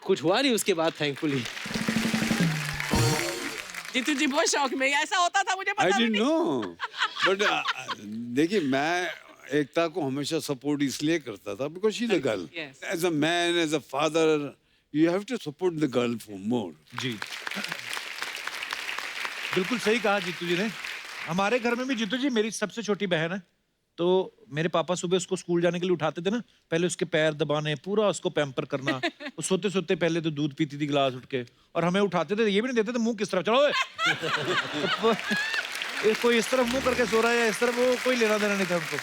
कुछ हुआ नहीं उसके बाद, थैंकफुली। जीतू जी बहुत शौक में, ऐसा होता था मुझे आई पता भी डिडंट नहीं। नो, बट देखिए मैं एकता को हमेशा सपोर्ट इसलिए करता था because she is a girl. Yes. As a man, as a father, you have to support the girl for more. जी, बिल्कुल सही कहा जीतू जी ने। हमारे घर में भी जीतू जी मेरी सबसे छोटी बहन है, तो मेरे पापा सुबह उसको स्कूल जाने के लिए उठाते थे ना, पहले उसके पैर दबाने, पूरा उसको पैम्पर करना। वो सोते सोते पहले तो दूध पीती थी गिलास उठ के, और हमें उठाते थे, ये भी नहीं देते थे मुंह किस तरफ, चलो ओए। तो कोई इस तरफ मुंह करके सो रहा है या इस तरफ, वो कोई लेना देना नहीं था उनको।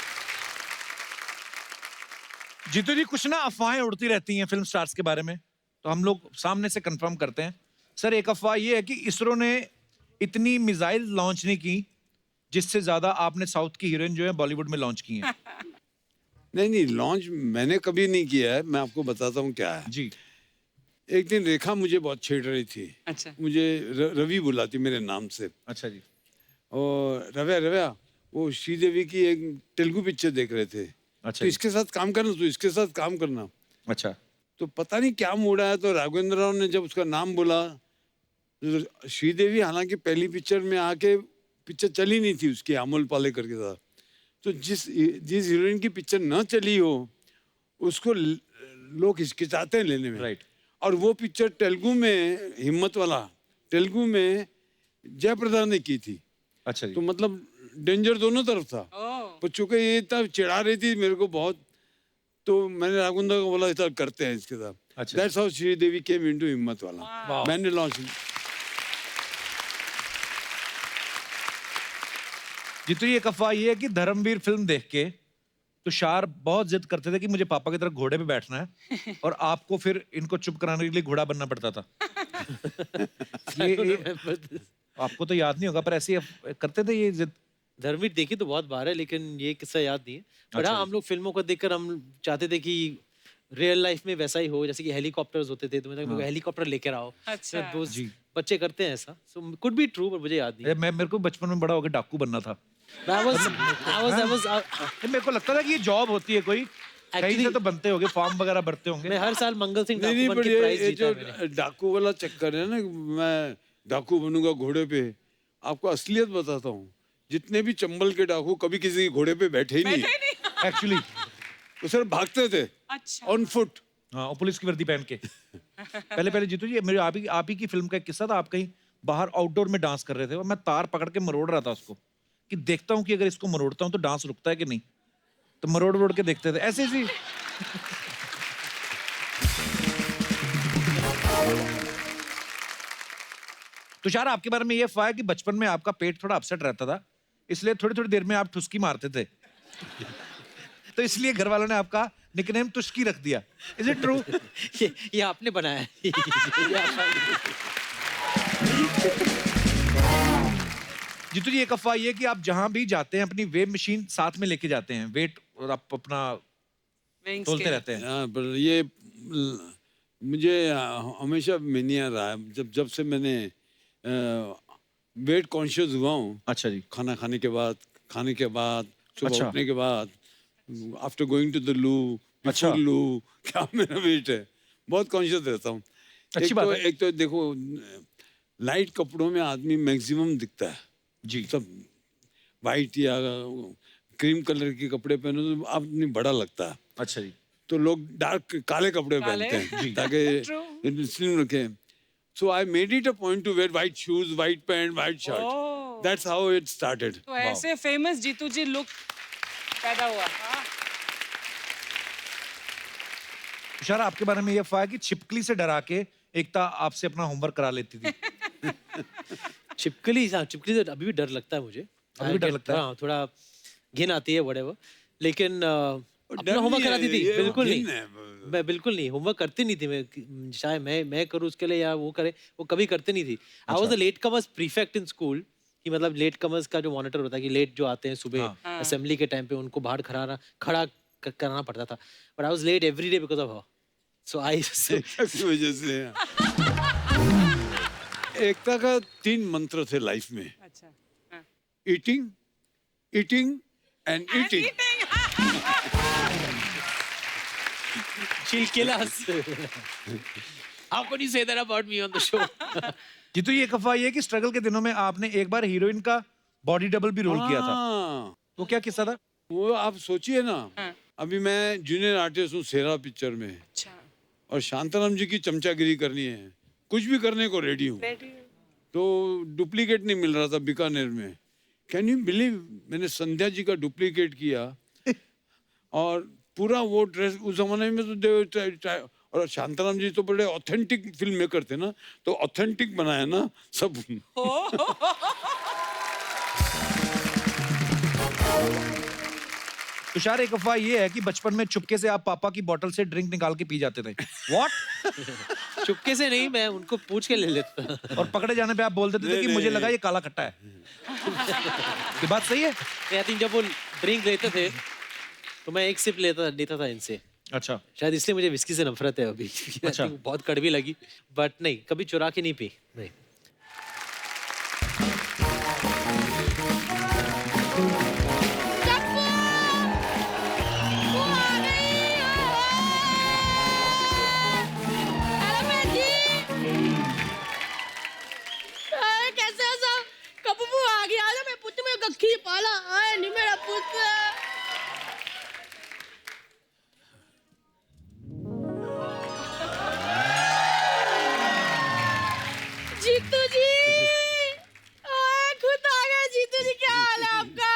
जीतू जी, कुछ ना अफवाहें उड़ती रहती हैं फिल्म स्टार्स के बारे में, तो हम लोग सामने से कंफर्म करते हैं। सर, एक अफवाह ये है कि इसरो ने इतनी मिसाइल लॉन्च नहीं की जिससे ज्यादा आपने साउथ की हीरोइन जो है बॉलीवुड में लॉन्च की हैं। नहीं, लॉन्च मैंने कभी नहीं किया है, मैं आपको बताता हूँ क्या है। जी। एक दिन रेखा मुझे बहुत छेड़ रही थी, अच्छा। मुझे रवि बुलाती मेरे नाम से, अच्छा जी। और रव्या वो श्रीदेवी की एक तेलुगु पिक्चर देख रहे थे। अच्छा तो इसके साथ काम करना, तो इसके साथ काम करना। अच्छा। तो पता नहीं क्या मूड आया, तो राघवेंद्र राव ने जब उसका नाम बोला, तो श्रीदेवी हालांकि पहली पिक्चर में आके, पिक्चर चली नहीं थी उसकी अमोल पालेकर के साथ, तो जिस हीरोइन की पिक्चर न चली हो उसको लोग हिचकिचाते हैं लेने में। राइट। और वो पिक्चर तेलुगु में, हिम्मत वाला तेलुगु में जयप्रदा ने की थी। अच्छा जी। तो मतलब डेंजर दोनों तरफ था। तो चूंकि ये तब चिढ़ा रही थी मेरे को बहुत, तो मैंने राघवेंद्र को बोला इतना करते हैं इसके साथ। अच्छा। That's how Sridevi came into हिम्मत वाला। मैंने लॉन्च। जितनी एक अफवाह ये है कि धर्मवीर फिल्म देख के तुषार बहुत जिद करते थे कि मुझे पापा की तरह घोड़े पे बैठना है, और आपको फिर इनको चुप कराने के लिए घोड़ा बनना पड़ता था। ये आपको तो याद नहीं होगा, पर ऐसे करते थे ये जिद। धर्मवीर देखी तो बहुत बार है, लेकिन ये किस्सा याद नहीं है। बट अच्छा हाँ, जी। हम लोग फिल्मों को देखकर हम चाहते थे कि रियल लाइफ में वैसा ही हो, जैसे कि हेलीकॉप्टर्स होते थे, तो मतलब मेरे को हेलीकॉप्टर लेकर आओ। अच्छा। तो जी। बच्चे करते हैं ऐसा, सो कुड बी ट्रू, पर मुझे याद नहीं। मेरे को बचपन में बड़ा होकर डाकू बनना था। मेरे को लगता था कि ये जॉब होती है कोई, कहीं से तो बनते होंगे, फॉर्म वगैरह भरते होंगे। मैं हर साल मंगल सिंह नहीं, डाकू बन पर के प्राइज ये जीता जो है मैंने। डाकू वाला चक्कर है ना, मैं डाकू बनूंगा घोड़े पे, आपको असलियत बताता हूँ, जितने भी चंबल के डाकू कभी किसी के घोड़े पे बैठे ही नहीं एक्चुअली। वो सिर्फ भागते थे अच्छा। On foot. हाँ, और पुलिस की वर्दी पहन के। पहले जीतू जी, मेरे आप ही की फिल्म का एक किस्सा था। आप कहीं बाहर आउटडोर में डांस कर रहे थे, और मैं तार पकड़ के मरोड़ रहा था उसको, कि देखता हूँ कि अगर इसको मरोड़ता हूँ तो डांस रुकता है कि नहीं, तो मरोड़ के देखते थे ऐसे ही। तुषार, आपके बारे में ये अफवाह है कि बचपन में आपका पेट थोड़ा अपसेट रहता था, इसलिए थोड़ी थोड़ी देर में आप ठुसकी मारते थे। तो इसलिए घर वालों ने आपका निकनेम तुष्की रख दिया। Is it true? ये आपने बनाया है। जीतू जी, एक अफवाह ये कि आप जहां भी जाते हैं अपनी वेब मशीन साथ में लेके जाते हैं, वेट और आप अपना तोलते रहते हैं। हाँ, पर ये मुझे हमेशा मेनिया रहा है, जब से मैंने वेट कॉन्शियस हुआ हूँ। अच्छा जी। खाना खाने के बाद, सुबह अच्छा। उठने के बाद, आफ्टर गोइंग टू द लू, अच्छा। लू, क्या मेरा वेट है, बहुत कॉन्शियस रहता हूँ। अच्छी बात है। एक तो देखो, लाइट कपड़ों में आदमी मैक्सिमम दिखता है जी। सब, वाइट या क्रीम कलर के कपड़े पहनो तो आदमी बड़ा लगता है। अच्छा जी। तो लोग डार्क काले कपड़े पहनते हैं ताकि स्लिम रखे। So I made it a point to wear white shoes, white pant, white shirt. Oh. That's how it started. तो ऐसे फेमस जीतू जी लुक पैदा हुआ। तुषार, आपके बारे में ये अफवाह है कि छिपकली से डरा के एकता आपसे अपना होमवर्क करा लेती थी। छिपकली, हाँ छिपकली से अभी भी डर लगता है मुझे। अभी भी डर लगता है? हाँ, थोड़ा घिन आती है whatever, लेकिन डर अपना होमवर्क नहीं है, कराती थी। ये बिल्कुल घिन नहीं, है। मैं बिल्कुल नहीं होमवर्क करती नहीं थी। मैं चाहे मैं करूँ उसके लिए या वो करे, वो कभी करते नहीं थी। I was the latecomers prefect in school, कि मतलब लेट कमर्स का जो मॉनिटर होता है कि लेट जो आते हैं सुबह असेंबली के टाइम पे, उनको बाहर खड़ा कराना पड़ता था। But I was late every day because of her, so I की वजह से एकता का 3 मंत्र थे लाइफ में, अच्छा, हाँ। Eating, eating and eating. she'll kill us. How could you say that about me on the show? Jitu, ये एक अफवाह ये है कि स्ट्रगल के दिनों में आपने एक बार हीरोइन का बॉडी डबल भी रोल किया था। हाँ, वो क्या किस्सा था? वो आप सोचिए ना, हाँ। अभी मैं जूनियर आर्टिस्ट हूँ सेरा पिक्चर में, अच्छा, और शांताराम जी की चमचागिरी करनी है, कुछ भी करने को रेडी हूँ। तो डुप्लीकेट नहीं मिल रहा था बीकानेर में। कैन यू बिलीव, मैंने संध्या जी का डुप्लीकेट किया और पूरा वो ड्रेस, उस जमाने में तो और शांताराम जी तो बड़े ऑथेंटिक फिल्म मेकर थे ना, तो ऑथेंटिक बनाया ना सब। तुषार, एक अफवाह ये है कि बचपन में चुपके से आप पापा की बोतल से ड्रिंक निकाल के पी जाते थे। व्हाट? चुपके से नहीं, मैं उनको पूछ के ले लेता था। और पकड़े जाने पे आप बोल देते थे कि मुझे लगा ये काला खट्टा है। ये बात सही है? आई थिंक जब वो ड्रिंक लेते थे तो मैं एक सिप लेता था इनसे। अच्छा, शायद इसलिए मुझे विस्की से नफरत है अभी। अच्छा। बहुत कड़वी लगी, बट नहीं, कभी चुरा के नहीं पी, नहीं। कैसे सब कबू आ गया ना, मैं पुत्र में गखी पाला आए नहीं मेरा पुत्र। जीतू जी, खुद आ गए। जीतू जी, क्या हाल है आपका?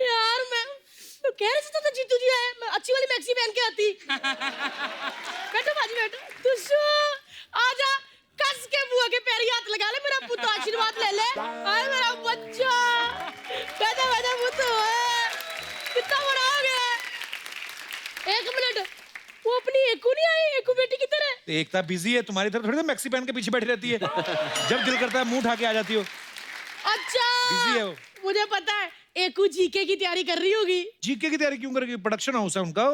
यार मैं तो कह रही थी तो जीतू जी आए, मैं अच्छी वाली मैक्सी पहन के आती। बैठो बाजी, बैठो। तुझो आजा, कस के बुआ के पैर हाथ लगा ले, मेरा पुत्र आशीर्वाद ले ले। आए मेरा बच्चा, बैठा बैठा पुत्र, कितना बड़ा हो गया। एक मिनट, वो अपनी एकू नहीं आई? एकू बेटी किधर है? तो एकता बिजी है, तुम्हारी तरह थोड़ी ना मैक्सी पहन के पीछे बैठी रहती है। जब दिल करता है मुंह उठा के आ जाती हो। अच्छा, बिजी है वो। मुझे पता है, एकू जीके की तैयारी कर रही होगी। जीके की तैयारी क्यों करेगी? प्रोडक्शन हाउस है उनका,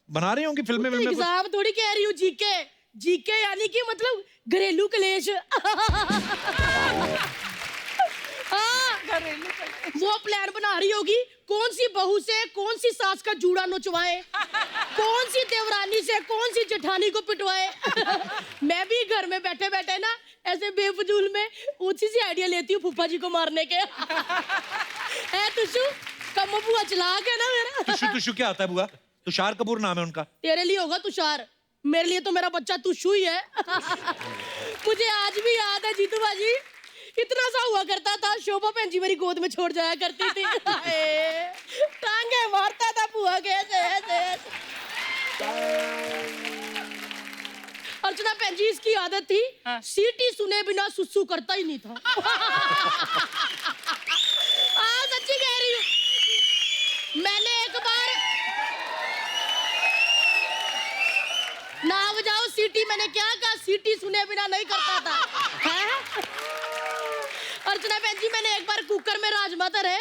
बना रही होंगी फिल्में में। एग्जाम थोड़ी कह रही हूँ, जीके। जीके यानी कि मतलब घरेलू कलेश। हाँ, वो प्लान बना रही होगी, कौन सी बहू से कौन सी सास का जूड़ा नोचवाए, कौन सी देवरानी से कौन सी जेठानी को पिटवाए। मैं भी घर में बैठे बैठे ना ऐसे बेफजूल में ऊंची सी आइडिया लेती हूँ फूफा जी को मारने के। है तुषु, कम बुआ चला के ना मेरा। तुषु, तुषु क्या आता है बुआ? तुषार कपूर नाम है उनका। तेरे लिए होगा तुषार, मेरे लिए तो मेरा बच्चा तुषु ही है। मुझे आज भी याद है जीतू बाजी, इतना सा हुआ करता था, शोभा बहन जी मेरी गोद में छोड़ जाया करती थी। टांगे मारता था बुआ के ऐसे। अर्चना बहन जी, इसकी आदत थी, सीटी सुने बिना सुसु करता ही नहीं था। सच्ची कह रही हूँ। मैंने एक बार ना बजाओ सीटी, मैंने क्या कहा? सीटी सुने बिना नहीं करता था। अर्चना बहन जी, मैंने एक बार कुकर में राजमा धरे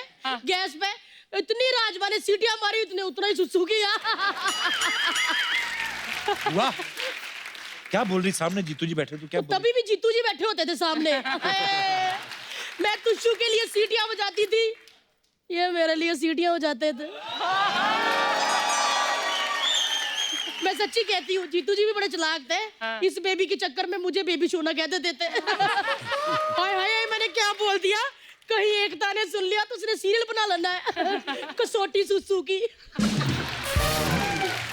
गैस पे, इतनी राजमा ने सीटियां मारी, इतने उतना ही सुसु किया। वाह, क्या बोल रही? सामने जीतू जी बैठे, तू क्या बोल रही? तभी भी जीतू जी बैठे होते थे सामने। मैं तुषु के लिए सीटियां बजाती थी, ये मेरे लिए सीटियां बजाते थे। मैं सच्ची कहती हूँ, जीतू जी भी बड़े चालाक थे। इस बेबी के चक्कर में मुझे बेबी सोना कह देते थे। हाय हाय, मैंने क्या बोल दिया? कहीं एकता ने सुन लिया तो उसने सीरियल बना लेना है, कसौटी सुसु की।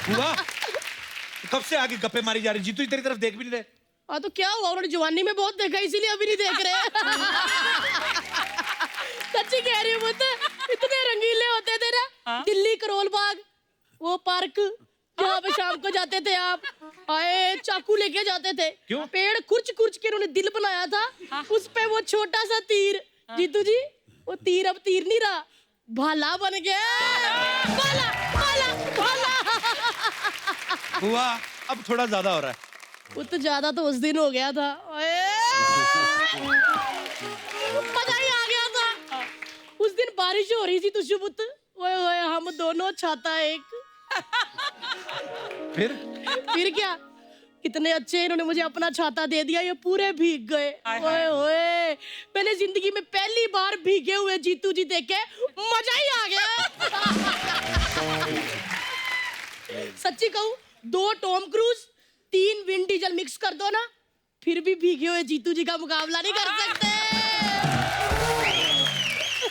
बुआ, कब से आगे गप्पे मारी जा रही? जीतू जी तेरी तरफ देख भी नहीं रहे। हाँ तो क्या हुआ, उन्होंने जवानी में बहुत देखा, इसीलिए अभी नहीं देख रहे। सच्ची कह रही हूँ, इतने रंगीले होते थे ना। दिल्ली करोल बाग, वो पार्क, जहाँ पे शाम को जाते थे आप, आए चाकू लेके जाते थे। क्यों? पेड़ कुर्च कुर्च के उन्होंने दिल बनाया था, उस पे वो छोटा सा तीर। जीतू जी, वो तीर अब तीर नहीं रहा, भाला बन गया। भाला भाला भाला। हुआ अब थोड़ा ज्यादा हो रहा है। वो तो ज्यादा तो उस दिन हो गया था, मजा ही आ गया था। उस दिन बारिश हो रही थी तुष्यपुत, ओए ओए हम दोनों छाता एक। फिर क्या, कितने अच्छे इन्होंने मुझे अपना छाता दे दिया, ये पूरे भीग गए। ओए ओए, मैंने जिंदगी में पहली बार भीगे हुए जीतू जी देखे, मजा ही आ गया। सच्ची कहूं, 2 Tom cruise 3 Vin Diesel mix कर दो ना, फिर भी भीगे हुए जीतू जी का मुकाबला नहीं कर सकते।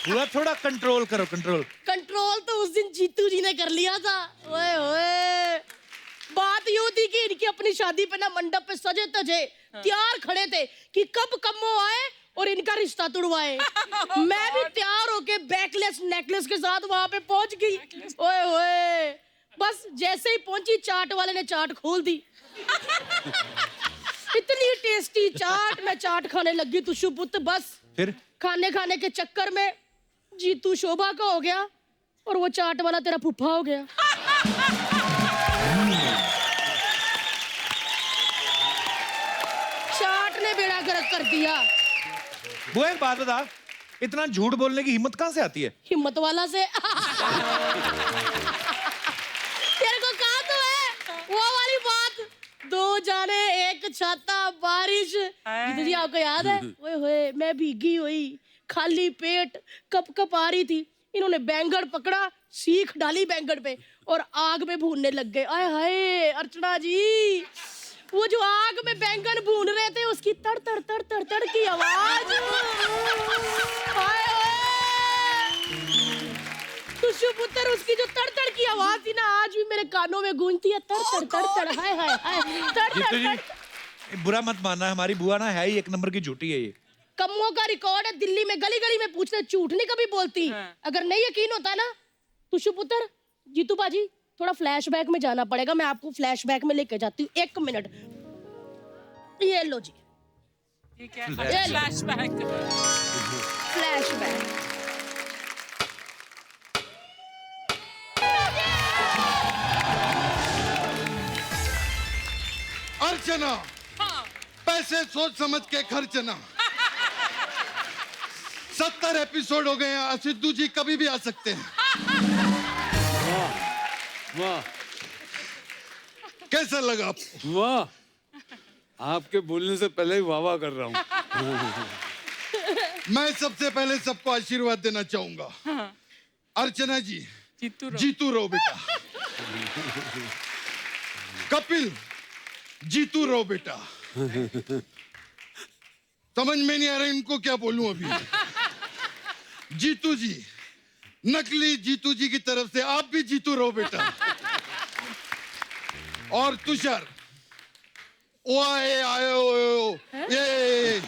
हुआ थोड़ा कंट्रोल करो, कंट्रोल। कंट्रोल तो उस दिन जीतू जी ने कर लिया था। ओए ओए, बात यूं थी कि इनकी अपनी शादी पे ना मंडप पे सजे तजे तैयार खड़े थे कि कब कम्मो आए और इनका रिश्ता तुड़वाए। मैं भी तैयार होके बैकलेस नेकलेस के साथ वहां पे पहुंच गई। ओए ओए, बस जैसे ही पहुंची चाट वाले ने चाट खोल दी। इतनी टेस्टी चाट, मैं चाट खाने लगी तुष्यपुत। बस फिर खाने खाने के चक्कर में जीतू शोभा का हो गया और वो चाट वाला तेरा फुफ्फा हो गया। चाट ने बेड़ा गर्क कर दिया। वो एक बात बता, इतना झूठ बोलने की हिम्मत कहाँ से आती है? हिम्मत वाला से। तेरे को कहा तो है वो वाली बात, 2 जाने एक छाता बारिश। जीतू जी आपको याद है? ओए होए, मैं भीगी हुई, खाली पेट, कप कप आ रही थी। इन्होंने बैंगन पकड़ा, सीख डाली बैंगन पे और आग में भूनने लग गए। आय हाय अर्चना जी, वो जो आग में बैंगन भून रहे थे, उसकी तड़ तड़ तड़ तड़ तड़ की आवाज। हाय तुष्यपुत्र, उसकी जो तड़ तड़ की आवाज थी ना, आज भी मेरे कानों में गूंजती है। तड़ तड़ तड़ तड़, हाय हाय हाय, तड़ तड़ तड़। बुरा मत मानना, हमारी बुआ ना है ही एक नंबर की झूठी है ये। कम्मों का रिकॉर्ड है, दिल्ली में गली गली में पूछते, झूठ नहीं कभी बोलती। अगर नहीं यकीन होता ना तुष्यपुत्र, जीतू बाजी थोड़ा फ्लैशबैक में जाना पड़ेगा, मैं आपको फ्लैशबैक में लेके जाती हूँ। 1 मिनट, ये लो जी। ठीक है, फ्लैशबैक। फ्लैशबैक। अर्चना, पैसे सोच समझ के खर्चना। 70 एपिसोड हो गए हैं, सिद्धू जी कभी भी आ सकते हैं। वाह कैसा लगा आपको? वाह, आपके बोलने से पहले ही वाह वाह कर रहा हूँ। मैं सबसे पहले सबको आशीर्वाद देना चाहूंगा। अर्चना जी, जीतू रहो बेटा। कपिल, जीतू रहो बेटा। समझ में नहीं आ रहा इनको क्या बोलूं अभी। जीतू जी, नकली जीतू जी की तरफ से आप भी जीतू रहो बेटा। और तुषार, ओ आए आए ओ ये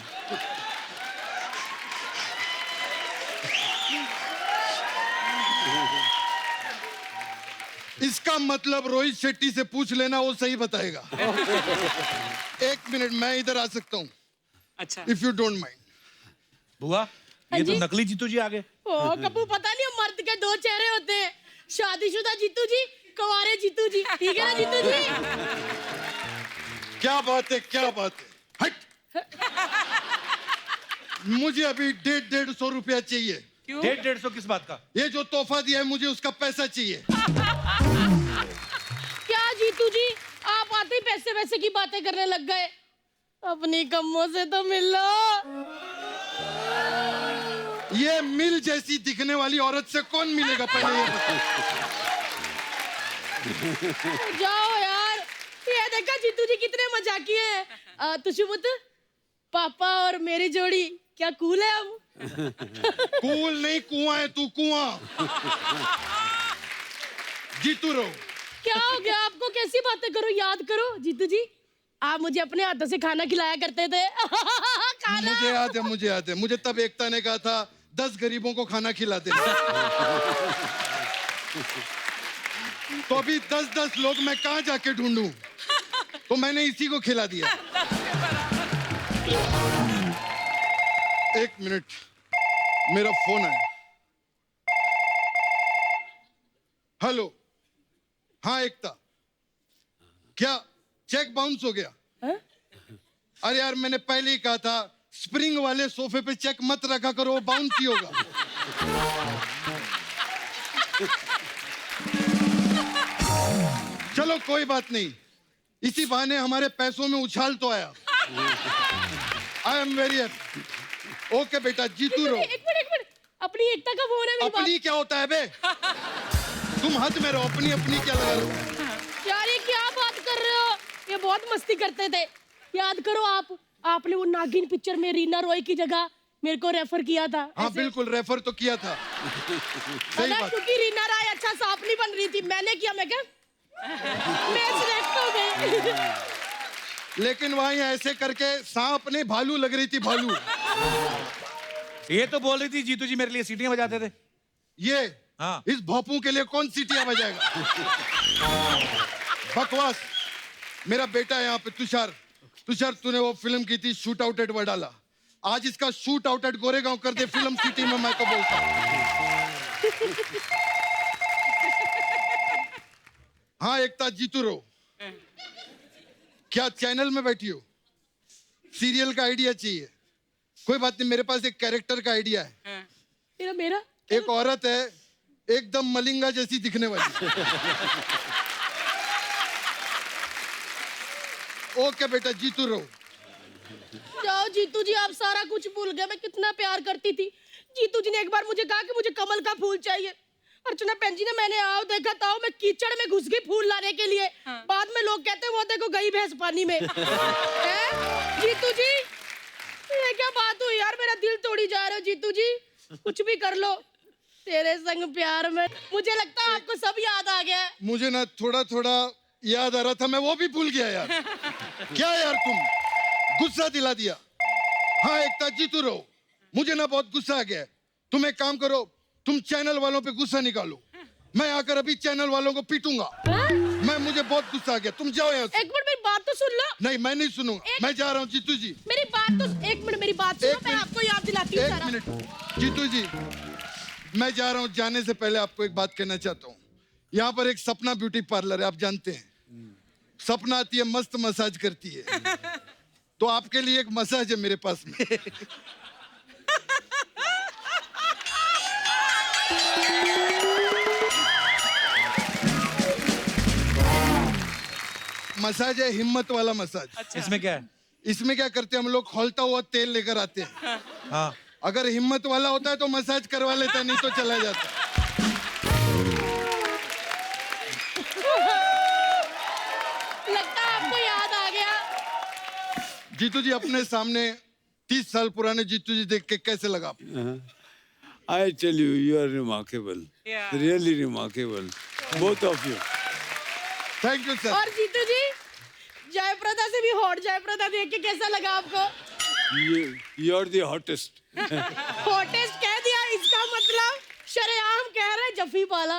इसका मतलब रोहित शेट्टी से पूछ लेना, वो सही बताएगा। 1 मिनट, मैं इधर आ सकता हूँ? अच्छा, इफ यू डोंट माइंड। बुआ, ये तो नकली जीतू जी आ गए। ओ कपूर, पता नहीं मर्द के 2 चेहरे होते हैं, शादीशुदा जीतू जी, कुंवारे जीतू जी। ठीक है ना जीतू जी? क्या बात है, क्या बात है। हट। मुझे अभी 150 रुपया चाहिए। 150 किस बात का? ये जो तोहफा दिया है मुझे उसका पैसा चाहिए। क्या जीतू जी, आप आते ही पैसे वैसे की बातें करने लग गए? अपनी कम्मों से तो मिल लो। ये मिल जैसी दिखने वाली औरत से कौन मिलेगा पहले ये बताओ। जाओ यार, ये देखा जीतू जी कितने मजाकी हैं। तुष्यपुत्र, पापा और मेरी जोड़ी क्या कूल है अब? कूल नहीं, कुआं है तू, कुआं। जीतू रहो। क्या हो गया आपको? कैसी बातें करो, याद करो जीतू जी, आप मुझे अपने हाथों से खाना खिलाया करते थे। खाना। मुझे याद है, मुझे याद है। मुझे तब एकता ने कहा था 10 गरीबों को खाना खिला दे। तो अभी 10-10 लोग मैं कहाँ जाके ढूंढूं? तो मैंने इसी को खिला दिया। 1 मिनट, मेरा फोन है। हेलो, हाँ एकता, क्या चेक बाउंस हो गया? अरे यार मैंने पहले ही कहा था स्प्रिंग वाले सोफे पे चेक मत रखा करो, वो बाउंस ही होगा। चलो कोई बात नहीं, इसी बहाने हमारे पैसों में उछाल तो आया। I am very happy. Okay बेटा, जीतू रहो। एक मिनट, अपनी एकता का फोन है, मेरी बात। अपनी क्या होता है बे? तुम हद में रहो, अपनी अपनी क्या लगा रहे हो? यार ये क्या बात कर रहे हो? ये बहुत मस्ती करते थे, याद करो आपने वो नागिन पिक्चर में रीना रॉय की जगह मेरे को रेफर किया था। हाँ बिल्कुल, रेफर तो किया था। सही बात। क्योंकि रीना रॉय अच्छा सांप नहीं बन रही थी, मैंने किया, मैं क्या मैं सिलेक्ट हो गई। लेकिन वहां ऐसे करके सांप ने भालू लग रही थी, भालू। ये तो बोल रही थी जीतू जी मेरे लिए सीटियां बजाते थे। ये हाँ। इस भोपू के लिए कौन सीटियां बजाएगा? बकवास। मेरा बेटा है यहाँ पे, तुषार। तूने वो फिल्म की थी शूट आउट एट वडाला, आज इसका शूट आउट एट गोरेगांव कर दे फिल्म सिटी में, मैं तो बोलता हूँ। हाँ एकता, जीतू रहो। क्या चैनल में बैठी हो? सीरियल का आइडिया चाहिए? कोई बात नहीं, मेरे पास एक कैरेक्टर का आइडिया है। मेरा एक औरत है एकदम मलिंगा जैसी दिखने वाली। ओके बेटा, जीतू रहो। जाओ जीतू जी, आप सारा कुछ भूल गए। मैं कितना प्यार करती थी। जीतू जी ने एक बार मुझे कहा कि मुझे कमल का फूल चाहिए। अर्चना बहन जी ने, मैंने आओ देखा था, मैं कीचड़ में घुस गई फूल लाने के लिए। हाँ। बाद में लोग कहते वो देखो गई भैंस पानी में। जीतू जी, ये क्या बात हुई यार, मेरा दिल तोड़ी जा रहे हो जीतू जी। कुछ भी कर लो, तेरे संग प्यार में। मुझे लगता है आपको सब याद आ गया है। मुझे ना थोड़ा थोड़ा याद आ रहा था, मैं वो भी भूल गया यार। क्या यार, तुम गुस्सा दिला दिया। हाँ एकता, जीतू रहो। मुझे ना बहुत गुस्सा आ गया है। तुम एक काम करो, तुम चैनल वालों पे गुस्सा निकालो, मैं आकर अभी चैनल वालों को पीटूंगा। मुझे बहुत गुस्सा आ गया, तुम जाओ यहाँ से। एक मिनट मेरी बात तो सुन लो। नहीं, मैं नहीं सुनूंगा, मैं जा रहा हूँ जीतू जी। मेरी बात तो, एक मिनट मेरी बात सुनो, मैं आपको याद दिलाती हूँ। एक मिनट जीतू जी, मैं जा रहा हूँ। जाने से पहले आपको एक बात कहना चाहता हूँ। यहाँ पर एक सपना ब्यूटी पार्लर है, आप जानते हैं। सपना आती है, मस्त मसाज करती है। तो आपके लिए एक मसाज है मेरे पास में। मसाज है, हिम्मत वाला मसाज। अच्छा। इसमें क्या है? इसमें क्या करते हैं हम लोग, खौलता हुआ तेल लेकर आते हैं। हाँ। अगर हिम्मत वाला होता है तो मसाज करवा लेता, नहीं तो चला जाता। लगता है आपको याद आ गया। जीतू जी, अपने सामने 30 साल पुराने जीतू जी देख के कैसे लगा? I tell you, you are remarkable. Yeah. Really remarkable. Both of you. Thank you sir. और जीतू जी, जयप्रदा से भी हॉट जयप्रदा देख के कैसा लगा आपको? You are the hottest. Hottest कह दिया, इसका मतलब शरेआम कह रहे जफी पाला।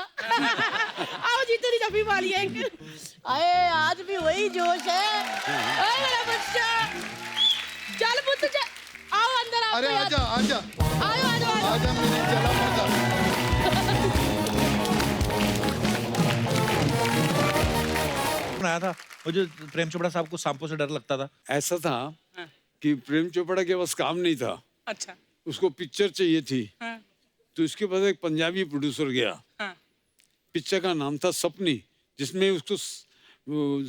आओ जीतू जी, जफी पालिए। आए, आज भी वही जोश है। ओए मेरा बच्चा, चल पुत्र चल, आओ अंदर आओ। अरे आजा आजा आओ आजा मेरी जला मजा। आया था वो जो प्रेम चोपड़ा साहब को सांपों से डर लगता था। ऐसा था कि प्रेम चोपड़ा के पास काम नहीं था। अच्छा। उसको पिक्चर चाहिए थी। हाँ। तो इसके पास एक पंजाबी प्रोड्यूसर गया। हाँ। पिक्चर का नाम था सपनी, जिसमें उसको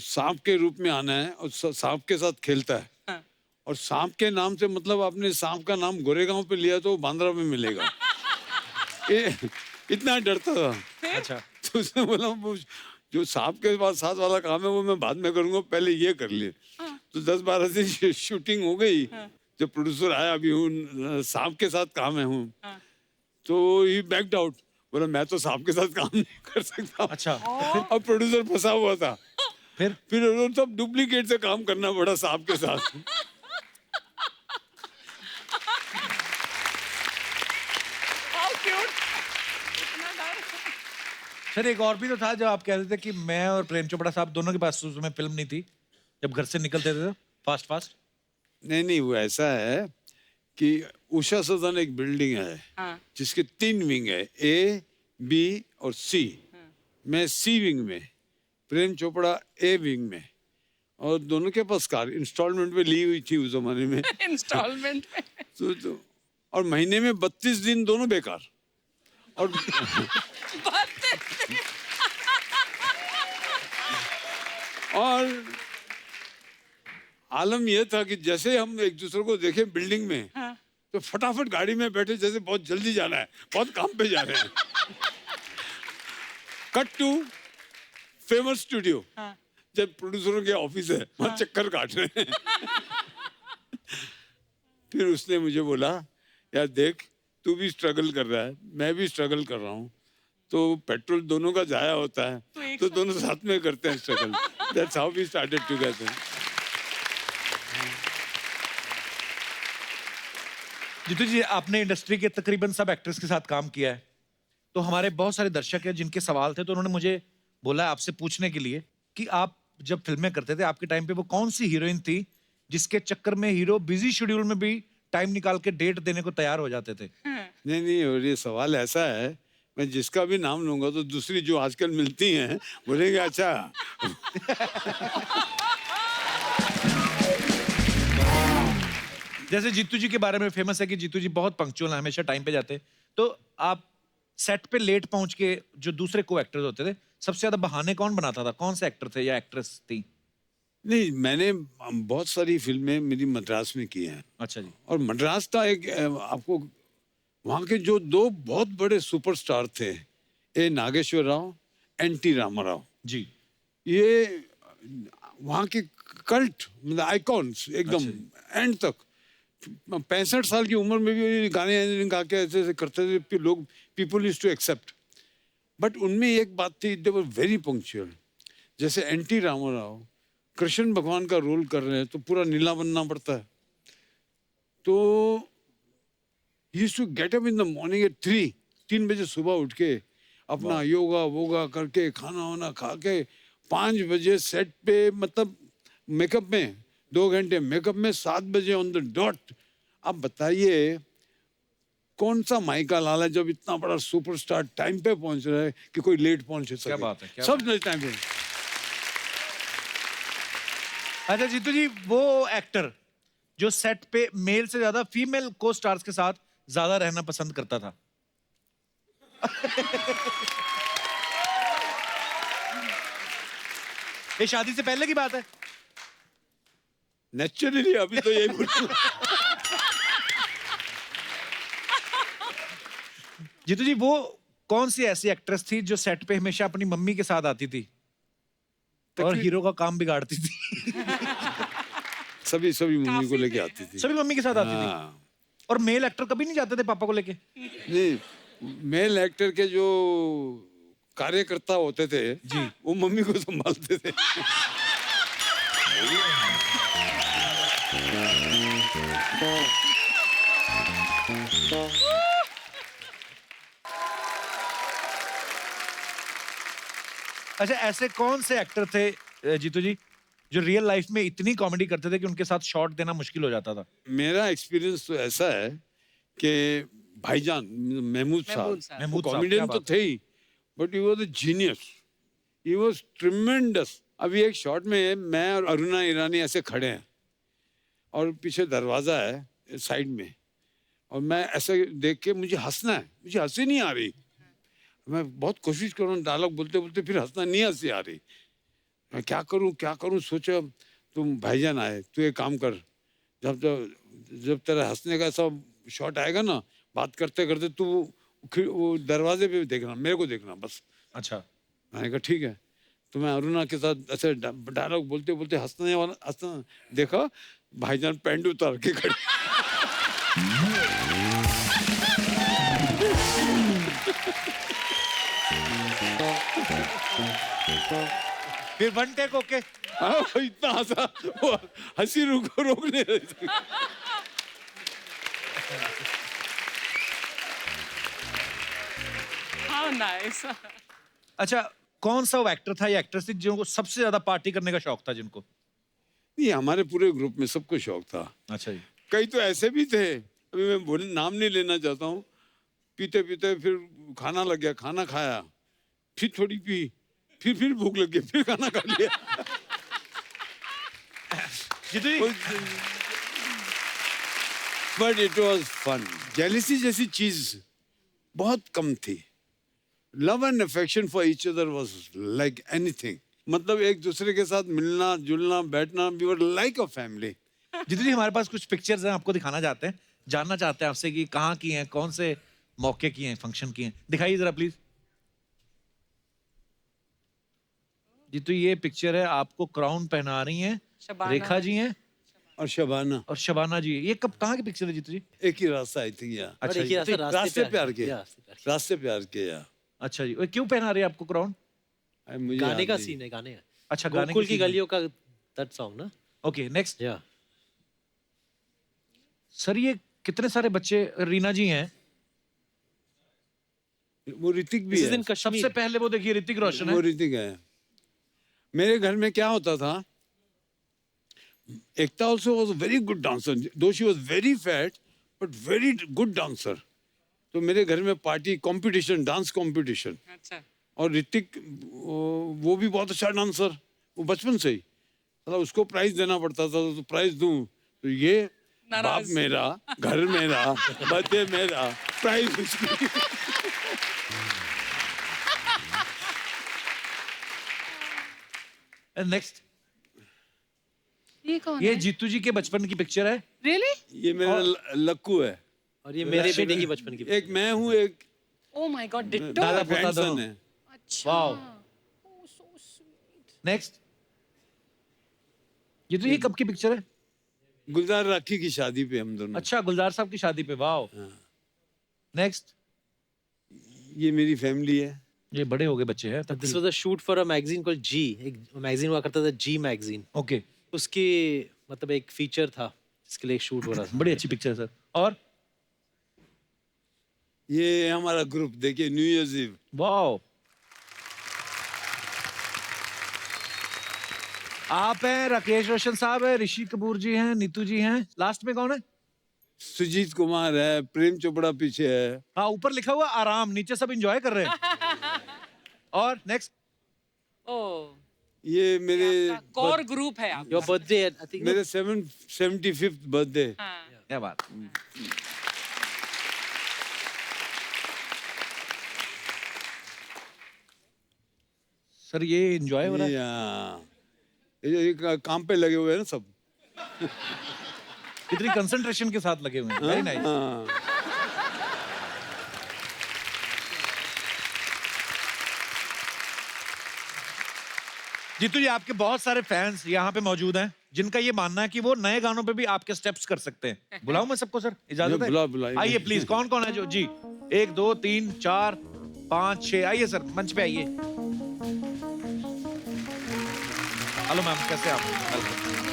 सांप के रूप में आना है और सांप के साथ खेलता है। हाँ। और सांप के नाम से मतलब आपने सांप का नाम गोरेगांव पे लिया तो बांद्रा में मिलेगा। इतना डरता था। अच्छा। तो उसने बोला वो जो सांप के पास साथ वाला काम है वो मैं बाद में करूंगा, पहले ये कर लिए। तो 10-12 दिन शूटिंग हो गई। जब प्रोड्यूसर आया, अभी हूँ सांप के साथ काम है हूँ, तो ही बैक्ड आउट, बोला मैं तो सांप के साथ काम नहीं कर सकता। अच्छा। अब प्रोड्यूसर फंसा हुआ था। फिर उन्होंने सब डुप्लीकेट से काम करना पड़ा सांप के साथ। सर एक और भी तो था जो आप कह रहे थे कि मैं और प्रेम चोपड़ा साहब दोनों के पास उस समय फिल्म नहीं थी जब घर से निकलते थे फास्ट फास्ट। नहीं वो ऐसा है कि उषा सदन एक बिल्डिंग है हाँ। जिसके 3 विंग है, A, B और C। मैं C विंग में, प्रेम चोपड़ा A विंग में, और दोनों के पास कार इंस्टॉलमेंट पे ली हुई थी उस जमाने में। इंस्टॉलमेंट में। तो और महीने में 32 दिन दोनों बेकार। और और आलम यह था कि जैसे हम एक दूसरे को देखे बिल्डिंग में, तो फटाफट गाड़ी में बैठे जैसे बहुत जल्दी जाना है, बहुत काम पे जा रहे हैं। कट टू फेमस स्टूडियो, जब प्रोड्यूसरों के ऑफिस है वहां चक्कर काट रहे हैं। फिर उसने मुझे बोला, यार देख तू भी स्ट्रगल कर रहा है, मैं भी स्ट्रगल कर रहा हूँ, तो पेट्रोल दोनों का जाया होता है, तो दोनों साथ में करते हैं struggle. That's how we started together. Jeetu ji आपने इंडस्ट्री के तकरीबन सब एक्टर्स के साथ काम किया है, तो हमारे बहुत सारे दर्शक हैं जिनके सवाल थे, तो उन्होंने मुझे बोला आपसे पूछने के लिए कि आप जब फिल्में करते थे आपके टाइम पे वो कौन सी हीरोइन थी जिसके चक्कर में हीरो बिजी शेड्यूल में भी टाइम निकाल के डेट देने को तैयार हो जाते थे। नहीं और ये सवाल ऐसा है, मैं जिसका भी नाम लूंगा तो दूसरी जो आजकल मिलती हैं बोलेंगे अच्छा। जैसे जीतू जी के बारे में फेमस है कि जीतू जी बहुत पंक्चुअल हैं, हमेशा टाइम पे जाते हैं, तो आप सेट पे लेट पहुंच के जो दूसरे को एक्टर्स होते थे सबसे ज्यादा बहाने कौन बनाता था, कौन से एक्टर थे या एक्ट्रेस थी? नहीं मैंने बहुत सारी फिल्में मेरी मद्रास में की हैं। अच्छा जी। और मद्रास का एक आपको वहाँ के जो 2 बहुत बड़े सुपरस्टार थे, ए नागेश्वर राव, NT रामाराव जी, ये वहाँ के कल्ट मतलब आइकॉन्स एकदम एंड तक। 65 साल की उम्र में भी गाने गा के ऐसे ऐसे करते थे, लोग people used to accept. But उनमें एक बात थी, दे वर वेरी पंक्चुअल। जैसे NT रामाराव कृष्ण भगवान का रोल कर रहे हैं तो पूरा नीला बनना पड़ता है, तो he used to get up in the morning at 3 बजे सुबह उठ के अपना योगा वोगा करके खाना वाना खा के 5 बजे सेट पे, मतलब मेकअप में 2 घंटे मेकअप में, 7 बजे ऑन द डॉट। अब बताइए कौन सा माइका लाल है जब इतना बड़ा सुपरस्टार टाइम पे पहुंच रहा है कि कोई लेट पहुंच सके। क्या बात है, क्या सब टाइम पे। अच्छा जीतू जी, वो एक्टर जो सेट पे मेल से ज्यादा फीमेल को स्टार्स के साथ ज्यादा रहना पसंद करता था। ये शादी से पहले की बात है? नेचुरली अभी तो यही बोलूं। जीतू जी, वो कौन सी ऐसी एक्ट्रेस थी जो सेट पे हमेशा अपनी मम्मी के साथ आती थी और हीरो का काम बिगाड़ती थी? सभी मम्मी को लेके आती थी। सभी मम्मी के साथ आती थी। हाँ। और मेल एक्टर कभी नहीं जाते थे पापा को लेके? नहीं, मेल एक्टर के जो कार्यकर्ता होते थे जी, वो मम्मी को संभालते थे। अच्छा, ऐसे कौन से एक्टर थे जीतू जी जो रियल लाइफ में इतनी कॉमेडी करते थे कि उनके साथ शॉट देना मुश्किल हो जाता था? मेरा एक्सपीरियंस तो ऐसा है कि भाईजान महमूद साहब कॉमेडियन तो थे ही, but he was a genius, he was tremendous. अभी एक शॉट में मैं और अरुणा ईरानी ऐसे खड़े हैं और पीछे दरवाजा है साइड में, और मैं ऐसे देख के मुझे हंसना है, मुझे हंसी नहीं आ रही। मैं बहुत कोशिश कर रहा हूँ डायलॉग बोलते बोलते, फिर हंसना नहीं हंसी आ रही। मैं क्या करूँ सोचा, तुम भाईजान आए, तू एक काम कर, जब तेरा हंसने का सब शॉट आएगा ना, बात करते करते तू वो दरवाजे पे देखना, मेरे को देखना बस। अच्छा। मैंने कहा ठीक है। तो मैं अरुणा के साथ ऐसे डायलॉग बोलते बोलते हंसना देखा, भाईजान पैंट उतार के खड़े। फिर 1 टेक ओके। हाँ, इतना हंसा, वो हंसी रोक नहीं रही थी। How nice. अच्छा, कौन सा वो एक्टर था या एक्ट्रेस थी जिनको सबसे ज्यादा पार्टी करने का शौक था जिनको? ये हमारे पूरे ग्रुप में सबको शौक था। अच्छा जी। कई तो ऐसे भी थे, अभी मैं नाम नहीं लेना चाहता हूँ, पीते पीते फिर खाना लग गया, खाना खाया, फिर थोड़ी पी, फिर भूख लग गई, फिर खाना खा लिया। But it was fun. Jealousy जैसी चीज बहुत कम थी। Love and affection for each other was like anything. मतलब एक दूसरे के साथ मिलना जुलना बैठना, we were like a family. जितनी हमारे पास कुछ पिक्चर्स हैं आपको दिखाना चाहते हैं, जानना चाहते हैं आपसे कि कहाँ की हैं, कौन से मौके की हैं, फंक्शन की हैं, दिखाइए जरा प्लीज। जी तो ये पिक्चर है, आपको क्राउन पहना रही हैं शबाना रेखा जी हैं और शबाना और शबाना जी। ये कब कहाँ की पिक्चर है जीतू जी? एक ही रास्ता आई थी यहाँ। अच्छा जी। रास्ते प्यार के, रास्ते प्यार के यहाँ। अच्छा जी, क्यों पहना रही है आपको क्राउन? मुझे गाने याद का नहीं। सीन है, गाने का। अच्छा, गाने गोकुल की की scene है। गलियों का दैट सॉन्ग ना। Okay next. या सर ये कितने सारे बच्चे, रीना जी हैं, वो ऋतिक भी This is है। in Kashmir. सबसे पहले वो देखिए ऋतिक रोशन वो है। ऋतिक है। मेरे घर में क्या होता था, Ekta also was very good dancer, though she was very fat but very good dancer. तो मेरे घर में पार्टी कंपटीशन, डांस कंपटीशन। अच्छा। और ऋतिक वो भी बहुत अच्छा डांसर, वो बचपन से ही, मतलब उसको प्राइज देना पड़ता था, तो प्राइज दूं तो ये बाप नाराज। मेरा, घर मेरा, बच्चे मेरा, प्राइज उसकी। नेक्स्ट। ये कौन ये है? जीतू जी के बचपन की पिक्चर है। रियली? ये मेरा लक्कू है। और ये मेरे बेटे की बचपन की। एक मैं हूँ, एक ओ माय गॉड, डिट्टो। दादा पोता ग्रैंडसन दोनों। है। अच्छा। वाओ। नेक्स्ट। ये तो ये कब की पिक्चर है? गुलजार राखी की शादी पे हम दोनों। अच्छा, गुलजार साहब की शादी पे। वाओ। नेक्स्ट। ये मेरी फैमिली है। ये बड़े हो गए बच्चे हैं तब। This was a shoot for a magazine called जी। एक मैगजीन हुआ करता था, जी मैगजीन। ओके, उसकी मतलब एक फीचर था जिसके लिए एक शूट हो रहा था। बड़ी अच्छी पिक्चर है सर। और ये हमारा ग्रुप देखिए, न्यू ईयर्स ईव। वाओ। आप हैं, राकेश रोशन साहब है, ऋषि कपूर जी हैं, नीतू जी हैं, लास्ट में कौन है? सुजीत कुमार है, प्रेम चोपड़ा पीछे है। हाँ, ऊपर लिखा हुआ आराम, नीचे सब एंजॉय कर रहे हैं। और नेक्स्ट। ओ, ये मेरे कोर ग्रुप है आप। Your birthday I think. मेरे 75th बर्थडे। हाँ। क्या बात। सर ये एंजॉय हो रहा है। ये काम पे लगे हुए हैं ना सब। कितनी कंसंट्रेशन के साथ लगे हुए हैं। Very nice. हाँ। जीतू जी, आपके बहुत सारे फैंस यहाँ पे मौजूद हैं जिनका ये मानना है कि वो नए गानों पे भी आपके स्टेप्स कर सकते हैं। बुलाऊं मैं सबको सर, इजाजत है? बुलाइए। आइए प्लीज। कौन कौन है जो जी? 1 2 3 4 5 6। आइए सर, मंच पे आइए। हेलो मैम, कैसे आप? वेलकम।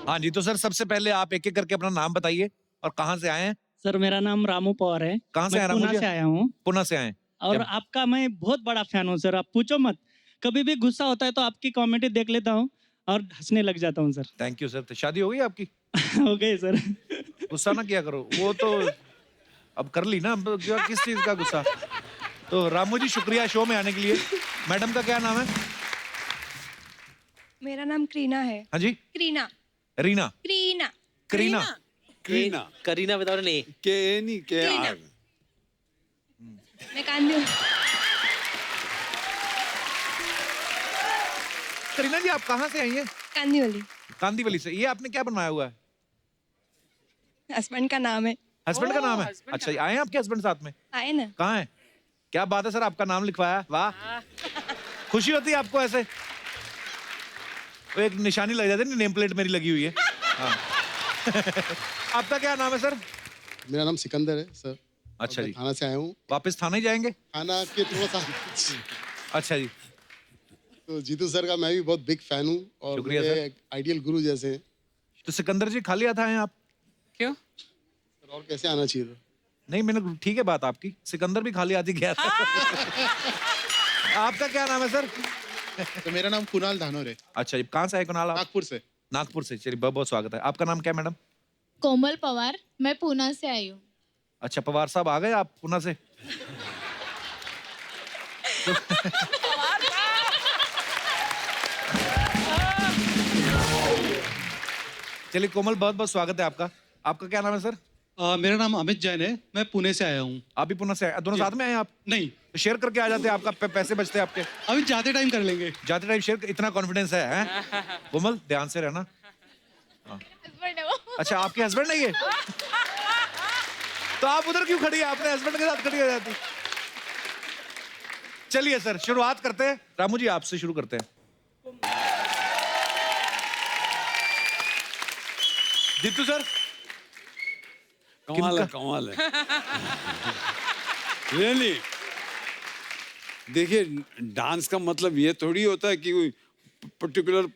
हाँ जी, तो सर सबसे पहले आप एक एक करके अपना नाम बताइए और कहाँ से आए हैं? सर मेरा नाम रामू पवार है। कहाँ से मैं आए रामू पुणे जी? से आया हूँ पुणे से आए हैं। और क्या- आपका मैं बहुत बड़ा फैन हूँ सर। आप पूछो मत, कभी भी गुस्सा होता है तो आपकी कॉमेडी देख लेता हूँ और हंसने लग जाता हूँ सर। Thank you sir. तो शादी हो गई आपकी? हो गई सर। गुस्सा ना किया करो, वो तो अब कर ली ना। अब किस चीज का गुस्सा? तो रामू जी शुक्रिया शो में आने के लिए। मैडम का क्या नाम है? मेरा नाम करीना है। हाँ जी, Kareena. Reena. Kareena. Kareena. Kareena. Kareena without N A. K नहीं के करीना। आर। मैं कांदी हूँ। करीना जी, आप कहाँ से आई हैं? कांदीवली। कांदीवली से। ये आपने क्या बनवाया हुआ है? हस्बैंड का नाम है। हस्बैंड का नाम है? husband का अच्छा, आए हैं आपके हस्बैंड साथ में? आए ना। कहाँ है? क्या बात है सर, आपका नाम लिखवाया। वाह, खुशी होती है आपको ऐसे? वो एक निशानी लग जाती है, नेम प्लेट मेरी लगी हुई है। हाँ। आपका क्या नाम है सर? मेरा नाम सिकंदर है सर। अच्छा जी। थाना से आया हूँ। वापस थाना ही जाएंगे? थाना के थोड़ा सा। अच्छा जी। तो जीतू सर का मैं भी बहुत बिग फैन हूँ और शुक्रिया मेरे सर। एक आइडियल गुरु जैसे हैं। तो सिकंदर जी खाली हाथ आए आप? क्यों? और कैसे आना चाहिए था? नहीं, मैंने ठीक है बात आपकी, सिकंदर भी खाली हाथ ही गया था। आपका क्या नाम है सर? तो मेरा नाम कुणाल धानोर है। अच्छा, ये कहाँ से है कुणाल आप? नागपुर से। नागपुर से, चलिए बहुत बहुत स्वागत है। आपका नाम क्या है मैडम? कोमल पवार, मैं पूना से आई हूँ। अच्छा, पवार साहब आ गए आप पुणे से? चलिए कोमल, बहुत बहुत स्वागत है आपका। आपका क्या नाम है सर? मेरा नाम अमित जैन है, मैं पुणे से आया हूँ। आप भी पुणे से आए? दोनों साथ में आए आप? नहीं, तो शेयर करके आ जाते, आपका पैसे बचते आपके। अभी जाते टाइम कर लेंगे। जाते टाइम शेयर, इतना कॉन्फिडेंस है, हैं? कोमल ध्यान से रहना। हाँ। अच्छा, आपके हस्बैंड है ये? तो आप उधर क्यों खड़ी है? आपने हस्बैंड के साथ खड़ी हो जाती। चलिए सर, शुरुआत करते हैं। रामू जी आपसे शुरू करते हैं। जीतू सर, कमाल है, कमाल है। रियली देखिए, डांस का मतलब ये थोड़ी होता है कि कोई पर्टिकुलर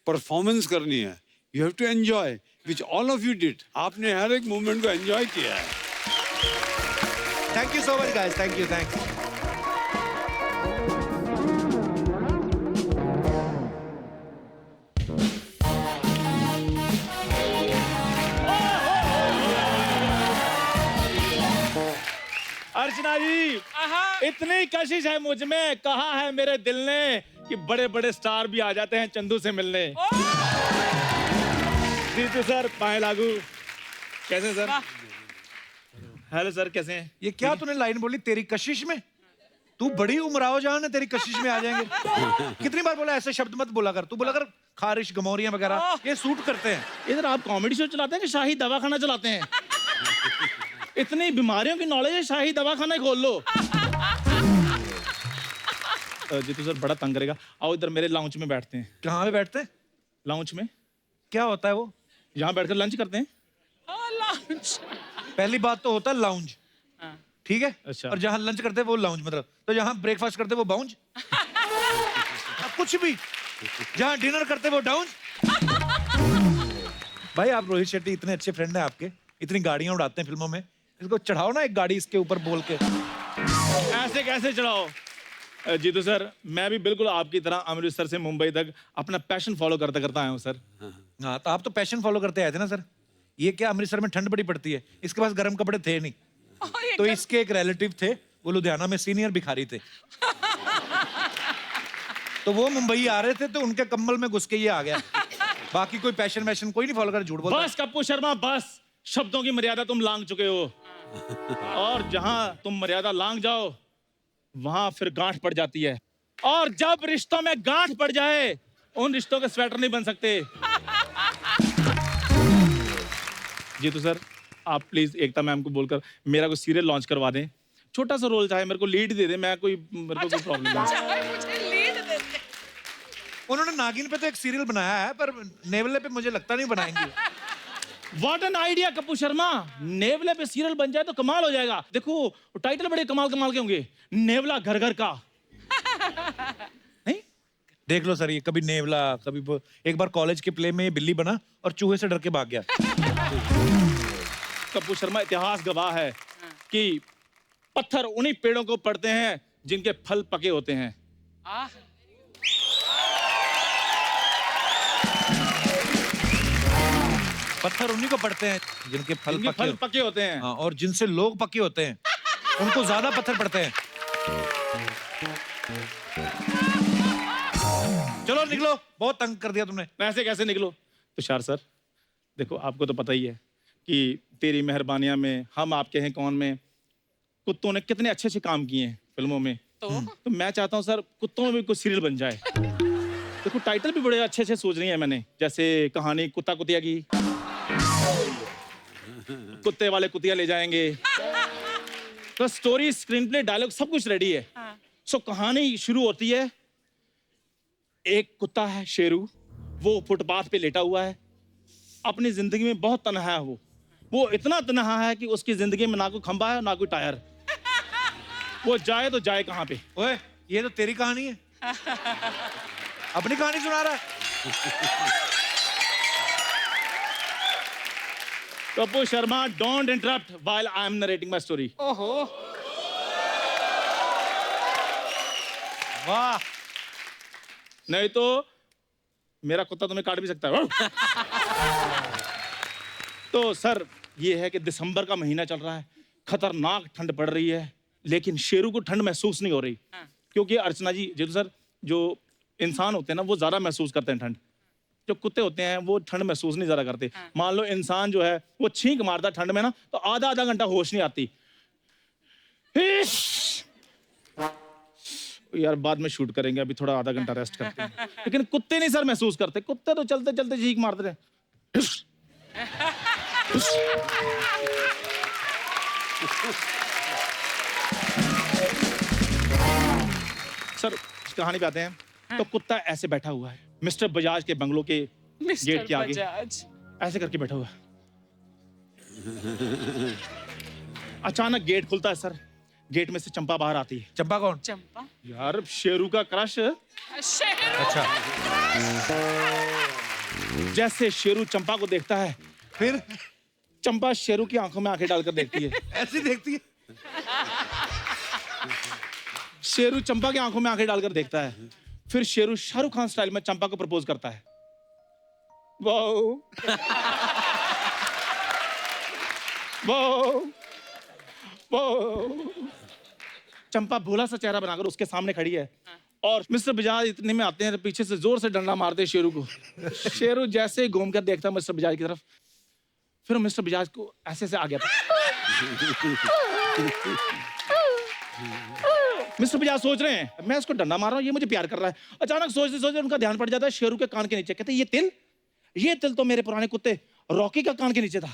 परफॉर्मेंस करनी है। You have to enjoy, which all of you did. आपने हर एक मोमेंट को एंजॉय किया है। Thank you so much guys, thank you, thanks. Archana ji, इतनी कशिश है मुझ में, कहा है मेरे दिल ने कि बड़े बड़े स्टार भी आ जाते हैं चंदू से मिलने। जीतू सर, पाए लागू। कैसे सर? हेलो सर, कैसे हैं? ये क्या तूने लाइन बोली, तेरी कशिश में? तू बड़ी उमराव जान है, तेरी कशिश में आ जाएंगे। कितनी बार बोला ऐसे शब्द मत बोला कर। तू बोला कर खारिश, गमौरियां वगैरह, ये सूट करते हैं। इधर आप कॉमेडी शो चलाते हैं कि शाही दवाखाना चलाते हैं? इतनी बीमारियों की नॉलेज है, शाही दवाखाना खोल लो। जीतू सर बड़ा तंग करेगा, आओ इधर मेरे लाउंज में बैठते हैं। कहाँ पे बैठते हैं? लाउंज में। क्या होता है वो? यहाँ बैठकर लंच करते हैं। पहली बात तो होता है लाउंज, ठीक है? अच्छा। और जहाँ लंच करते हैं वो लाउंज, मतलब तो जहाँ ब्रेकफास्ट करते हैं वो बाउंज। कुछ भी, जहाँ डिनर करते हैं वो डाउंज। भाई आप रोहित शेट्टी इतने अच्छे फ्रेंड हैं आपके, इतनी गाड़ियां उड़ाते हैं फिल्मों में, इसको चढ़ाओ ना एक गाड़ी इसके ऊपर बोल के। ऐसे कैसे चढ़ाओ? जीतू सर, मैं भी बिल्कुल आपकी तरह अमृतसर से मुंबई तक अपना पैशन फॉलो करता करता आया हूँ सर। हाँ, तो आप तो पैशन फॉलो करते आए थे ना सर। ये क्या, अमृतसर में ठंड बड़ी पड़ती है, इसके पास गर्म कपड़े थे नहीं, तो इसके एक रिलेटिव थे, वो लुधियाना में सीनियर भिखारी थे। तो वो मुंबई आ रहे थे, तो उनके कंबल में घुस के ये आ गया। बाकी कोई पैशन वैशन कोई नहीं फॉलो कर, झूठ बोलता। बस कप्पू शर्मा, बस शब्दों की मर्यादा तुम लांग चुके हो, और जहां तुम मर्यादा लांग जाओ वहां फिर गांठ पड़ जाती है, और जब रिश्तों में गांठ पड़ जाए उन रिश्तों के स्वेटर नहीं बन सकते। जीतू सर, आप प्लीज एकता मैम को बोलकर मेरा कोई सीरियल लॉन्च करवा दें, छोटा सा रोल चाहे, मेरे को लीड दे दे, मैं कोई मेरे को कोई प्रॉब्लम नहीं। उन्होंने नागिन पे तो एक सीरियल बनाया है, पर नेवले पे मुझे लगता नहीं बनाएंगे। What an idea Kappu Sharma, नेवले पे सीरियल बन जाए तो कमाल हो जाएगा। देखो टाइटल बड़े कमाल कमाल के होंगे, नेवला घर घर का। नहीं, देख लो सर, ये कभी नेवला, कभी एक बार कॉलेज के प्ले में ये बिल्ली बना और चूहे से डर के भाग गया। कप्पू शर्मा, इतिहास गवाह है कि पत्थर उन्हीं पेड़ों को पड़ते हैं जिनके फल पके होते हैं। पत्थर उन्हीं को पड़ते हैं जिनके फल पके होते हैं। हाँ, और जिनसे लोग पके होते हैं उनको ज्यादा पत्थर पड़ते हैं। चलो निकलो, बहुत तंग कर दिया तुमने। ऐसे कैसे निकलो? तुषार सर, देखो आपको तो पता ही है कि तेरी मेहरबानियां में, हम आपके हैं कौन में, कुत्तों ने कितने अच्छे अच्छे काम किए हैं फिल्मों में। तो मैं चाहता हूँ सर, कुत्तों में भी कुछ सीरियल बन जाए। देखो टाइटल भी बड़े अच्छे अच्छे सोच रही है मैंने, जैसे कहानी कुत्ता कुतिया की, कुत्ते वाले कुतिया ले जाएंगे, तो स्टोरी, स्क्रीन प्ले, डायलॉग सब कुछ रेडी है। सो कहानी शुरू होती है, एक कुत्ता है शेरू, वो फुटपाथ पे लेटा हुआ है, अपनी जिंदगी में बहुत तन्हा है। वो इतना तन्हा है कि उसकी जिंदगी में ना कोई खंबा है ना कोई टायर। वो जाए तो जाए कहाँ पे? ओए, ये तो तेरी कहानी है, अपनी कहानी सुना रहा है। Kapoor Sharma, don't interrupt while I am narrating my story. ओहो, वाह, नहीं तो मेरा कुत्ता तुम्हें काट भी सकता है। तो सर ये है कि दिसंबर का महीना चल रहा है, खतरनाक ठंड पड़ रही है, लेकिन शेरू को ठंड महसूस नहीं हो रही। क्योंकि अर्चना जी जीतू सर, जो इंसान होते हैं ना वो ज्यादा महसूस करते हैं ठंड, जो कुत्ते होते हैं वो ठंड महसूस नहीं ज्यादा करते। मान लो इंसान जो है वो छींक मारता ठंड में ना, तो आधा आधा घंटा होश नहीं आती। यार बाद में शूट करेंगे, अभी थोड़ा आधा घंटा रेस्ट करते हैं। लेकिन कुत्ते नहीं सर महसूस करते, कुत्ते तो चलते चलते छींक मारते रहे। सर कहानी पे आते हैं। तो कुत्ता ऐसे बैठा हुआ है मिस्टर बजाज के बंगलों के गेट के आगे, ऐसे करके बैठा हुआ है। अचानक गेट खुलता है सर, गेट में से चंपा बाहर आती है। चंपा कौन? चंपा, यार शेरू का क्रश। अच्छा, जैसे शेरू चंपा को देखता है, फिर चंपा शेरू की आंखों में आंखें डालकर देखती है। ऐसी देखती है? शेरू चंपा की आंखों में आंखें डालकर देखता है। फिर शेरू शाहरुख खान स्टाइल में चंपा को प्रपोज करता है। Wow wow wow. चंपा भोला सा चेहरा बनाकर उसके सामने खड़ी है, और मिस्टर बजाज इतने में आते हैं, पीछे से जोर से डंडा मारते हैं शेरू को। शेरू जैसे ही घूम कर देखता है मिस्टर बजाज की तरफ, फिर मिस्टर बजाज को ऐसे से आ गया था। मिस्टर बजाज सोच रहे हैं मैं इसको डंडा मार रहा हूँ, ये मुझे प्यार कर रहा है। अचानक सोचते सोचते उनका ध्यान पड़ जाता है शेरू के कान के नीचे। कहते ये तिल तो मेरे पुराने कुत्ते रॉकी का कान के नीचे था।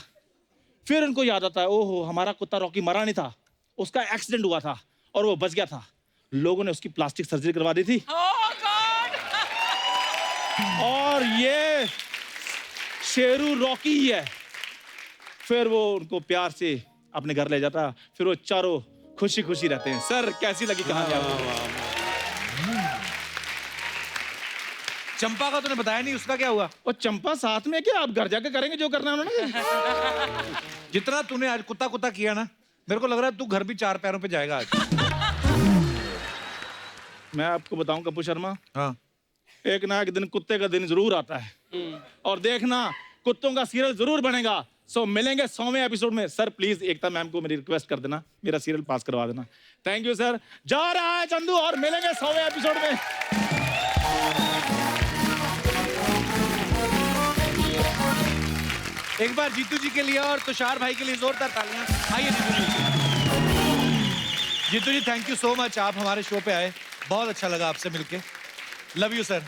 फिर उनको याद आता है, ओहो हमारा कुत्ता रॉकी मरा नहीं था, उसका एक्सीडेंट हुआ था और वो बच गया था। लोगों ने उसकी प्लास्टिक सर्जरी करवा दी थी। ओह गॉड। और ये शेरू रॉकी ही है। फिर वो उनको प्यार से अपने घर ले जाता, फिर वो चारों खुशी खुशी रहते हैं। सर कैसी लगी कहानी आपको? चंपा का तूने बताया नहीं, उसका क्या हुआ? और चंपा साथ में क्या, आप घर जाके करेंगे जो करना है उन्होंने। जितना तूने आज कुत्ता कुत्ता किया ना, मेरे को लग रहा है तू घर भी 4 पैरों पे जाएगा आज। मैं आपको बताऊं कपूर शर्मा, हाँ, एक ना एक दिन कुत्ते का दिन जरूर आता है, और देखना कुत्तों का सीरियल जरूर बनेगा। सो मिलेंगे 100वें एपिसोड में। सर प्लीज एकता मैम को मेरी रिक्वेस्ट कर देना, मेरा सीरियल पास करवा देना। Thank you sir. जा रहा है चंदू, और मिलेंगे 100वें एपिसोड में। एक बार जीतू जी के लिए और तुषार भाई के लिए जोरदार तालियां। आइए जीतू जी। जीतू जी थैंक यू सो मच, आप हमारे शो पे आए, बहुत अच्छा लगा आपसे मिलके। Love you sir.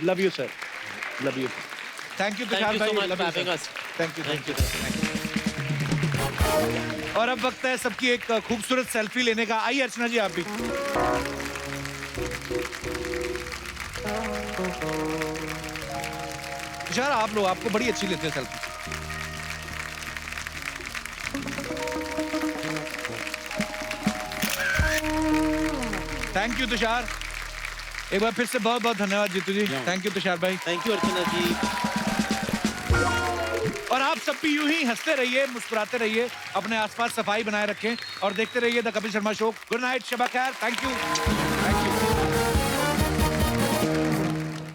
Love you sir. Love you. Thank you Tushar भाई। Thank you. और अब वक्त है सबकी एक खूबसूरत सेल्फी लेने का। आइए अर्चना जी आप भी। तुषार आप लोग, आपको बड़ी अच्छी लेते हैं सेल्फी। Thank you Tushar. एक बार फिर से बहुत बहुत धन्यवाद जीतू जी। थैंक यू तुषार भाई। थैंक यू अर्चना जी। और आप सब भी यूं ही हंसते रहिए, मुस्कुराते रहिए, अपने आसपास सफाई बनाए रखें और देखते रहिए the Kapil Sharma show. Good night, Shaba Khair. Thank you.